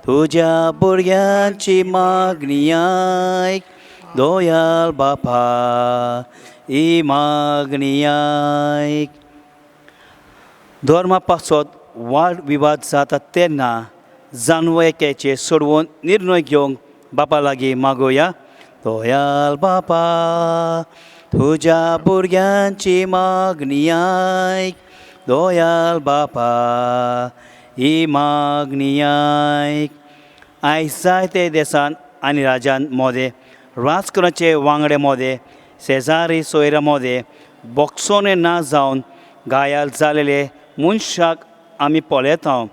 Speaker 3: तुज्या भुरग्यांची मागणी आयक दोयाल बापा ही मागणी आयक धर्मा पासत वाद विवाद जाता तेन्ना जानवयाचे सोडवून निर्णय घेवंक बापा लागीं मागोया दोयाल बापा तुज्या भुरग्यांची मागणी आयक दोयाल बापा ही मागणी आयक आयज जायते देशांत आनी राज्यांत मोदे राजकारणाचे वांगडे मोदे शेजारी सोयऱ्या मोदे बोक्सोने ना जावन घायल जालेले मनशाक आमी पळयता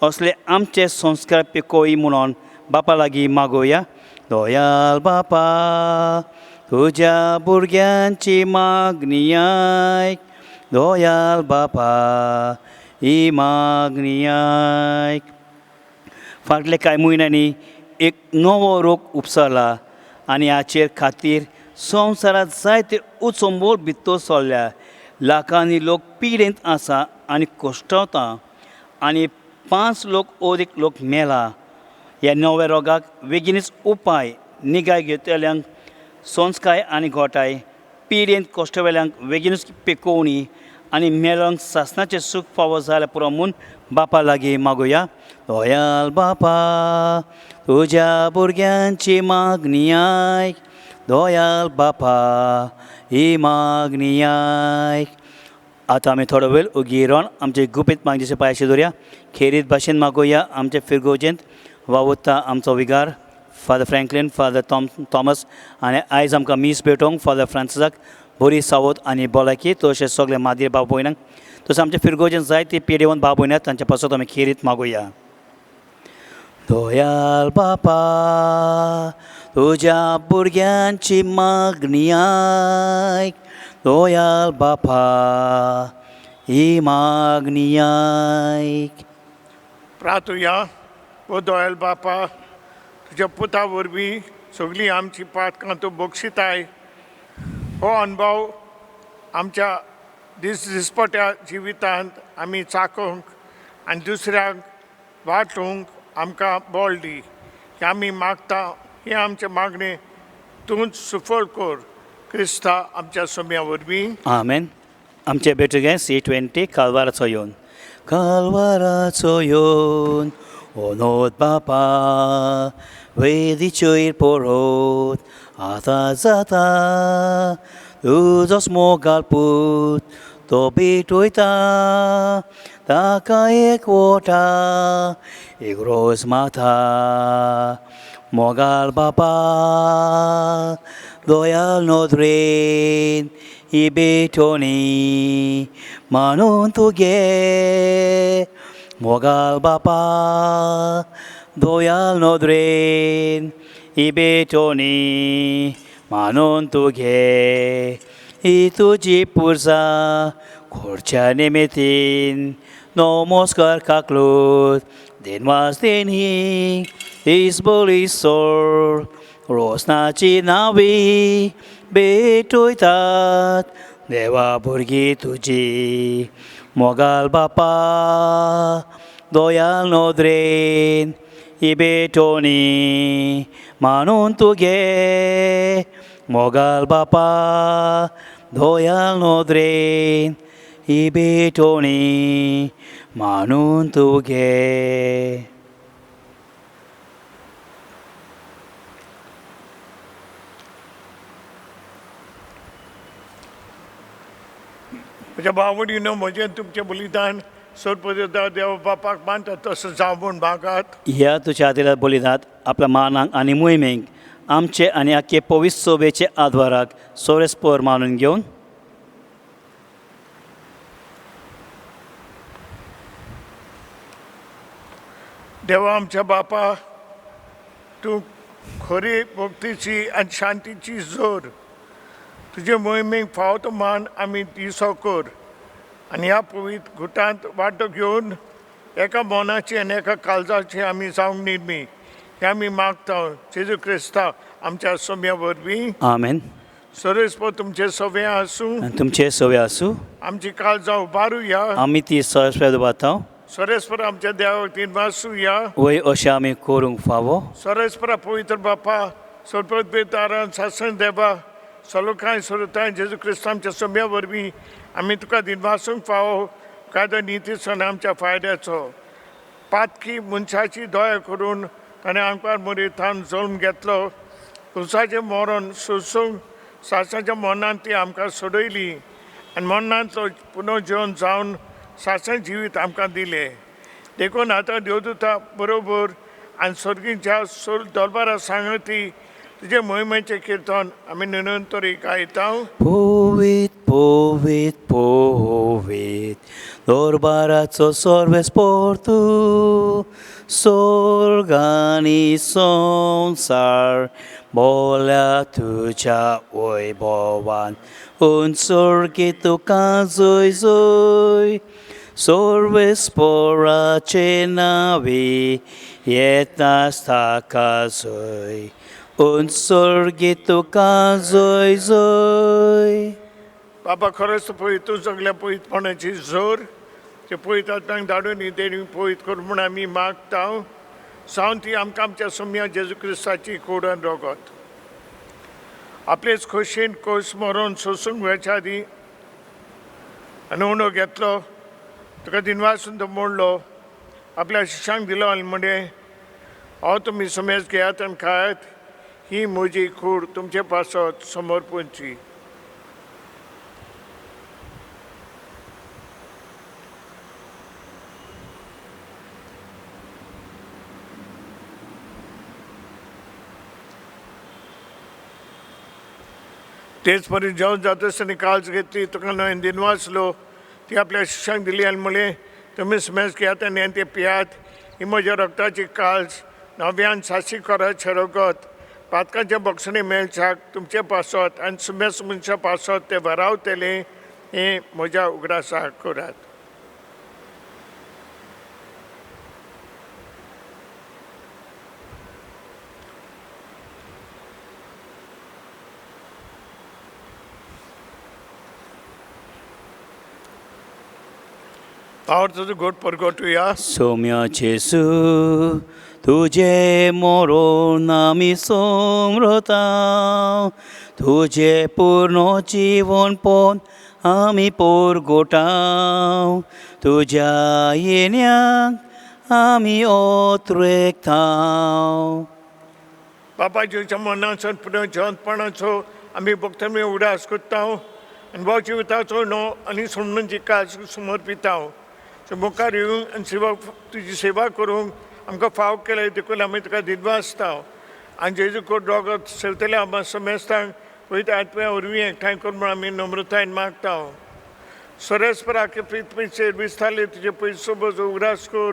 Speaker 3: असले आमचे संस्कार पिकोई म्हणून बापा लागीं मागोया दोयाल बापा तुज्या भुरग्यांची मागणी आयक दोयाल बापा ही मागणी आयक फाटले कांय म्हयन्यांनी एक नवो रोग उपसरला आनी हाचे खातीर संवसारांत जायते उचंबोळ भितर सरल्या लाखांनी लोक पिडेंत आसा आनी कोश्टावता आनी 5 लोक लोक मेला ह्या नव्या रोगाक बेगीनच उपाय निगाय घेतल्यांक संस्काय आनी गोठाय पिडेंत कोश्टवेल्यांक बेगीनच पिकोवणी आनी मेल्यांक सासणाचें सूख फावो जाल्यार पुरो म्हूण बापा लागीं मागोया दोयाल बापा तुज्या भुरग्यांची मागणी आयक दोयाल बापा ही मागणी आयक आतां आमी थोडो वेळ ओगी रावन आमचे गुपीत मागणेचे पांयाचे दवरया खेरीत भाशेन मागोया आमचे फिरगोजेंत वावुरता आमचो विगार फादर फ्रँकलीन फादर थॉमस आनी आयज आमकां मीस भेटोवंक फादर फ्रांसिसाक बरी सावत आनी भलायकी तशें सगळे मादीर भाव भयणांक तशें आमचे फिरगोजेन जायती पिडेवन भाव भयणात तांचे पासत आमी खेरीत मागोया दोयाल बापा तुज्या भुरग्यांची मागणी आयक दोयाल बापा ही मागणी आयक
Speaker 4: प्रार्थुया ओ दोयाल बापा तुज्या पुता वरवीं सगळीं आमची पातकां तूं बक्षिताय हो अनुभव आमच्या दिसपट्या जिवितांत आमी चाखूंक आनी दुसऱ्यांक वाटूंक आमकां बळ दी हें आमी मागता हे आमचे मागणे तूंच सफळ कर क्रिस्ता आमच्या सोम्या वरवीं
Speaker 3: आमेन आमचे बेटुगे C20 कालवाराचो येवन ओनोद बापा वेदीचेर परोत आतां जाता तुजोच मोगाल पूत तो भेटोयता ताका एक वोटा एक रोज माथा मोगाल बापा दोयाल नोदरेन ही बेटोनी मानून तुगे मोगाल बापा दोयाल नोदरेन ही बेटोनी मानून तुगे ही तुजी पुरसा खोरच्या निमितीन नमस्कार काकलोत देनवास देणी इसबोली सोर रोसनाची नावी बेटोयतात देवा भुरगीं तुजी मोगाल बापा दोयाल नोदरेन इबेटोनी मानून तुगे मोगाल बापा दोयाल नोदरेन इबेटोनी मानून तुगे.
Speaker 4: म्हज्या भावडीनं म्हजें तुमचें बलिदान सोडपदा देवा बापाक मानता तसं जावं म्हूण मागात.
Speaker 3: ह्या तुझ्या आदिला बलिदात आपल्या मानांक आनी मोहिमेक आमचे आनी आख्खे पवित्र सोबेचे आद्वाराक सोरेस्पोर मानून घेवन
Speaker 4: देवा आमच्या बापा तूं खरी भक्तीची आनी शांतीची जोर तुजे मोहिमेक फावतो मान आमी दिसो कर आनी ह्या पवित्र गुटांत वांटो घेवन एका मोनाची आनी एका काळजाची आमी जावंक निर्मी हें आमी मागता जेजू क्रिस्ता आमच्या सोम्या वरवीं.
Speaker 3: आमेन.
Speaker 4: सरेस्पो तुमचे सवे आसूं
Speaker 3: आनी तुमचे सवय आसूं
Speaker 4: आमची काळजां उबारूया
Speaker 3: आमी ती सरस्वेद वाताव
Speaker 4: सरेस्पर आमच्या देवाक तीन वासूया
Speaker 3: वय अशें आमी करूंक फावो.
Speaker 4: सरेस्परा पवित्र बापा सोडपत बेतारान सासण देवा सलोकाय सोडताय जेजू क्रिस्तांच्या सोम्या वरवीं आमी तुका दिनवासूंक फावो कायदो निती सण आमच्या फायद्याचो पातकी मनशाची दया करून ताणें आमकां मरितान जल्म घेतलो क्रुसाचें मरण सोसूंक सासाच्या मरणान ती आमकां सोडयली आनी मरणांतलो पुनर्जीवन जावन सासण जिवीत आमकां दिलें देखून आतां देवदूता बरोबर आनी सर्गीच्या सोल दरबारा सांगती तुजे मोहिमेचें किर्तन आमी निरंतरी गायता.
Speaker 3: पोवीत पोवीत पोवीत दरबाराचो सर्वेस्पोर तूं सोर्गानी संसार बोल्या तुज्या वैभवान उंचोर्गी तुका जय जय सर्वेस्पोराचे नावी येतास ताका जय उंचोर्गी तुका जय जय.
Speaker 4: बाबा खरोच पळयत तूं सगल्या पळयतपणाची जोर ते पळयत आतां धाडून ही देणी पळयत कर म्हूण आमी मागता जावन ती आमकां आमच्या सोम्या जेजू क्रिस्ताची कोडन रोगत आपलेच खोशेन कोस मरून सोसूंक वेच्या आदी आनी उणो घेतलो तुका दिनवासून तो मोडलो आपल्या शिश्यांक दिलो आनी म्हणलें हांव तुमी समेज घेयात आनी खायात ही म्हजी कूड तुमचे पासत समर्पणची. तेच परी जेवण जाता आसतना काळज घेतली तुका न्हय दिनवासलो ती आपल्या शिश्यांक दिली आनी म्हणलें तुमी समेज घेयात आनी ते पियात ही म्हज्या रक्ताची काळज नव्यान सासी करात शरोगत पातकांच्या बक्षणे मेळच्याक तुमचे पासत आनी सुमेस मनशा पासत ते भरावतले हे म्हज्या उगडासाक करात. आवडतो गोड परगोटुया.
Speaker 3: सोम्या जेसू तुझे मरण आमी समरता तुझे पूर्ण जीवन पण आमी परगोटाव तुज्या येण्याक आमी ओतरेकताव.
Speaker 4: बाबा जेच्या मनाचो पुन्हा जेवणपणाचो आमी भक्तांनी उडास करता आनी भाव जिविताचो न्हू आनी सोडून काज समर्पिता मुखार येवंक आनी सेवा तुजी सेवा करूंक आमकां फाव केले देखून आमी तुका दिनवासता आनी जेजू कोट रोगत सेवतले आमकां समेस्तांक पळयता आत्म्या वरवीं एकठांय करून म्हूण आमी नम्रतायेन मागता. सरेस्पराक प्रितमेचेर विस्तारले तुजे पयसो बजो उगडास कर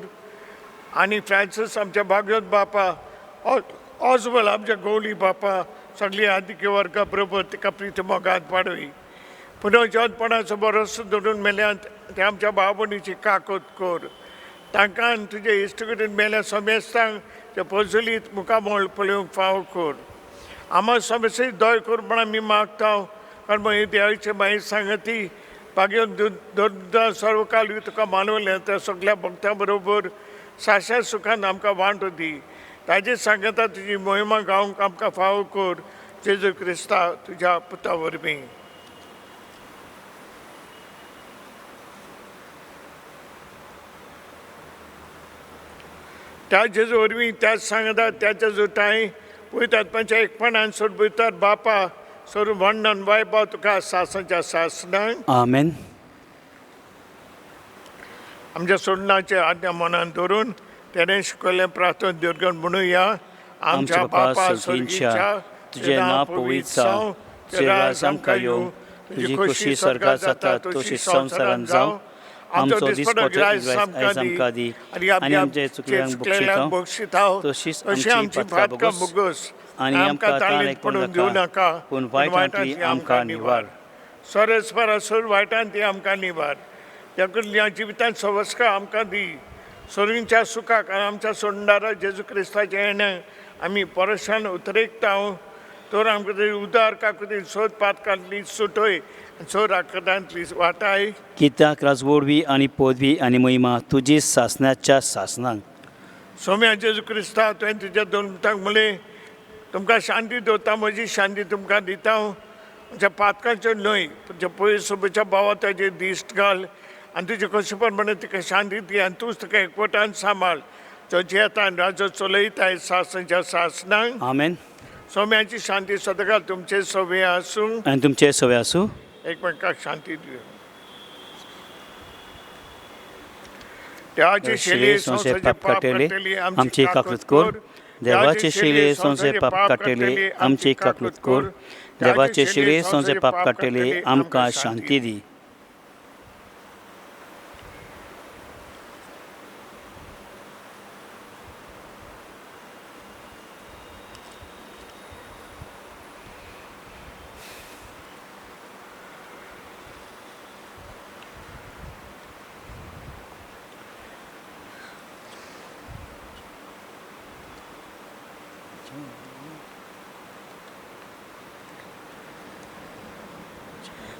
Speaker 4: आनी फ्रांसीस आमच्या भाग्योत बापा ऑजवल आमच्या गवळी बापा सगळी आदिके वर्गा बरोबर तिका प्रीत मोगात पाडवी. पुनर्जन्मपणाचो भरोसो धरून मेल्यांत ते आमच्या भाव भयणीची काकूत कोर. तांकां तुजे इश्ट कडेन मेल्या समेस्तांक ते पोजुलीत मुखामोळ पळोवंक फावो कोर. आम्हा समेस्तीत दय कोर म्हण आमी मागता. कारण मग देवाचे मागीर सांगती पागेवन दोन सर्व काल तुका मानवलें त्या सगळ्या भक्तां बरोबर साश्या सुखान आमकां वांटो दी. ताजी सांगता तुजी मोहिमा गावंक आमकां फावो कोर. जेजू क्रिस्ता तुज्या पुता वरवीं. त्या जेजू वरवीं त्याच सांगता त्याच्या जोटाय पळयतात पंच्या एकपणान सोडतात बापा सोडून वर्णन वायभाव तुका सासाच्या सासनाक.
Speaker 3: आमेन.
Speaker 4: आमच्या सोडणाचे आज्ञा मनान धरून तेणे शिकयलें प्रार्थना दुर्गण म्हणुया. आमच्या बापा स्वर्गीच्या
Speaker 3: तुझे नांव पवित्र जावं, तुझे राज आमकां येवं, तुजी खुशी स्वर्गात जाता तशी संवसारांत जावं. आमचो दिसपडो आयज आमकां दी आनी आमचे चुकल्यांक बक्षिताव तशीच आमची भाटकां मुगोस आनी आमकां ताळणेत पडून दिवं नाका पूण वायटांतली आमकां निवार. सरस्पर असोर वायटांत आमकां निवार. त्या जिवितांत संवस्कार आमकां दी. सोडींच्या सुखाक आनी आमच्या सोडणारा जेजू क्रिस्ताच्या येण्याक आमी परशान उतरेकता. तर आमकां उदार काकुदी सोद पातकांतली सुटय सोर आकांतली वाटाय. कित्याक राजवडवी आनी पदवी आनी महिमा तुजी सासण्याच्या सासनाक.
Speaker 4: सोम्या जेजू क्रिस्ता तुवें तुज्या दोन पुतांक म्हणलें तुमकां शांती दवरता म्हजी शांती तुमकां दिता. म्हज्या पातकांच्यो न्हय तुज्या पयस सोबच्या भावा ताजेर दिश्ट घाल आनी तुजे कशेंपण म्हणून तिका शांती दी आनी तूंच तुका एकवटान सांबाळ. जो जेतान राजो चलयताय सासनाच्या सासनाक.
Speaker 3: आमेन.
Speaker 4: सोम्याची शांती सदांकाळ तुमचे सवे आसूं
Speaker 3: आनी तुमचे सवे आसूं.
Speaker 4: एकमेकांक शांती दिवं. देवाचे शेले संवसाराचे पाप काडलेली आमची काकूत कोर.
Speaker 3: देवाचे शेले संवसाराचे पाप काडलेले आमची काकूत कोर. देवाचे शेले संवसाराचे पाप काडलेले आमकां शांती दी.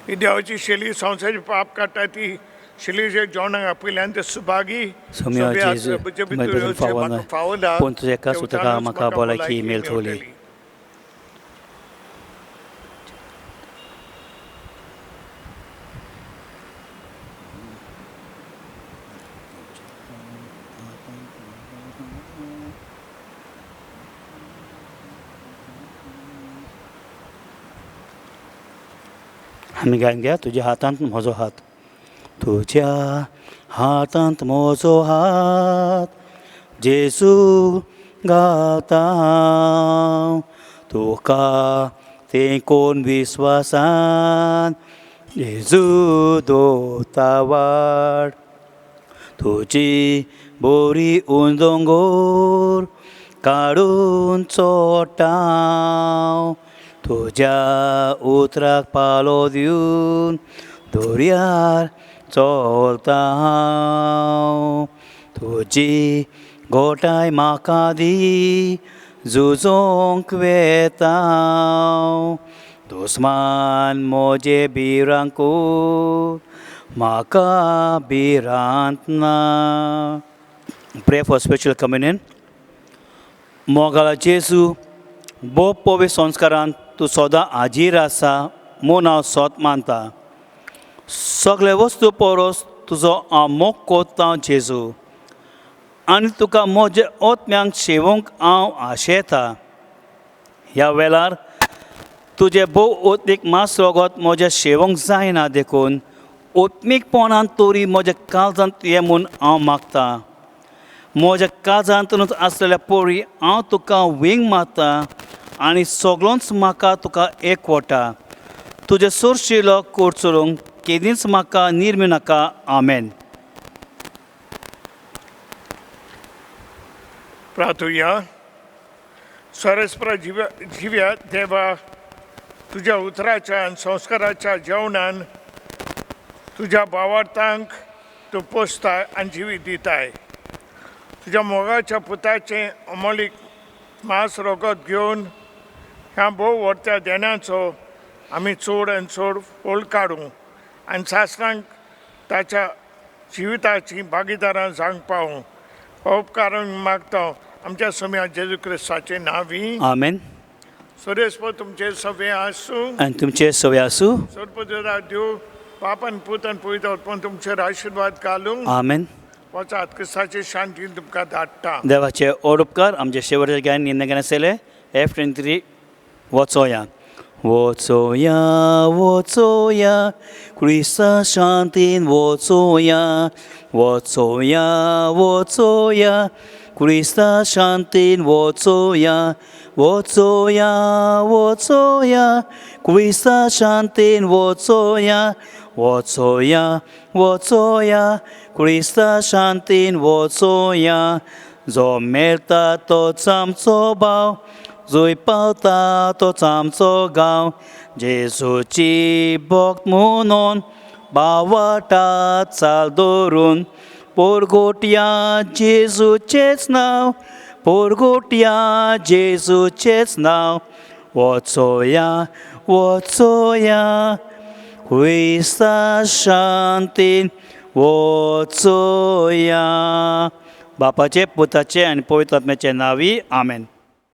Speaker 4: ही देवाची शेली संवसाराची पाप काडटा ती शेलीच्या जेवणाक आपयल्यान ते सुभागी
Speaker 3: सोम्या जेजू भितर फावो ना पूण तुजे एका सुताका म्हाका भलायकी मेळटली. आमी गायन घ्या. तुज्या हातांत म्हजो हात. तुज्या हातांत म्हजो हात जेजू घालता. तुका तें कोण विस्वासान जेजू दवरता वाड. तुजी बरी उंदोंगोर काडून चोडटा. तुज्या उतराक पालो दिवन दर्यार चलता हांव. तुजी गोटाय म्हाका दी झुजोंक वेता. दुस्मान म्हजे भिरांकून म्हाका भिरांत ना. प्रे फॉर स्पिरिच्युअल कम्युनियन. मोगाळ जेजू बो पवित्र संस्कारांत तूं सदां हाजीर आसा म्हूण हांव सोत मानता. सगळे वस्तू परस तुजो हांव मोग कोत्ता जेजू आनी तुका म्हज्या ओतम्यांक शेवूंक हांव आशेता. ह्या वेळार तुजें भोव ओतमीक मास रोगोत म्हजें शेवूंक जायना देखून ओतमीकपणान तोरी म्हज्या काळजांत ये म्हूण हांव मागतां. म्हज्या काळजांतूनच आसलेल्या पोरी हांव तुका विंग मारता आनी सगळोच म्हाका तुका एकवटा. तुजे सुरशिलो कोट चलोवंक केदींच म्हाका निर्मी नाका. आमेन.
Speaker 4: प्रार्थुया. सरस्पर जिव्या देवा तुज्या उतराच्या आनी संस्काराच्या जेवणान तुज्या भावार्थांक तूं पोसताय आनी जिवीत दिताय. तुज्या मोगाच्या पुताचें अमोलीक मांस रोगत घेवन ह्या भोव व्हरत्या देण्याचो आमी चड आनी चड फोळ काडूं आनी सासणांक ताच्या जिविताची भागीदारां जावंक पावूं. हो उपकार मागता आमच्या सम्या जेजू क्रिस्ताचे नांवी.
Speaker 3: आमेन.
Speaker 4: सुरेस्प तुमचे सवे आसूं.
Speaker 3: आनी तुमचे सवय आसूं.
Speaker 4: सर्पदेवा देव पापन पुतन पवित्र आत्मान तुमचेर आशिर्वाद घालूं.
Speaker 3: आमेन.
Speaker 4: वचात क्रिस्ताचे शांतीन तुमकां धाडटा.
Speaker 3: देवाचे ओड उपकार आमचे शेवटचे ज्ञान निंदे आसले F23 वचोया. वचोया वचोया क्रिस्ता शांतीन वचोया. वचोया वचोया क्रिस्ता शांतीन वचोया. वचोया वचोया क्रिस्ता शांतीन वचोया. वचोया वचोया क्रिस्ता शांतीन वचोया. जो मेळटा तोच आमचो भाव, जंय पावता तोच आमचो गांव. जेजूची भक्त म्हणून भावाटात चाल दवरून पोरगोटया जेजूचेच नांव. पोरगोटया जेजूचेच नांव. वचोया वचोया क्रिस्ता शांतीन वचोया. बापाचे पुताचे आनी पवित्र आत्म्याचे नांवी. आमेन.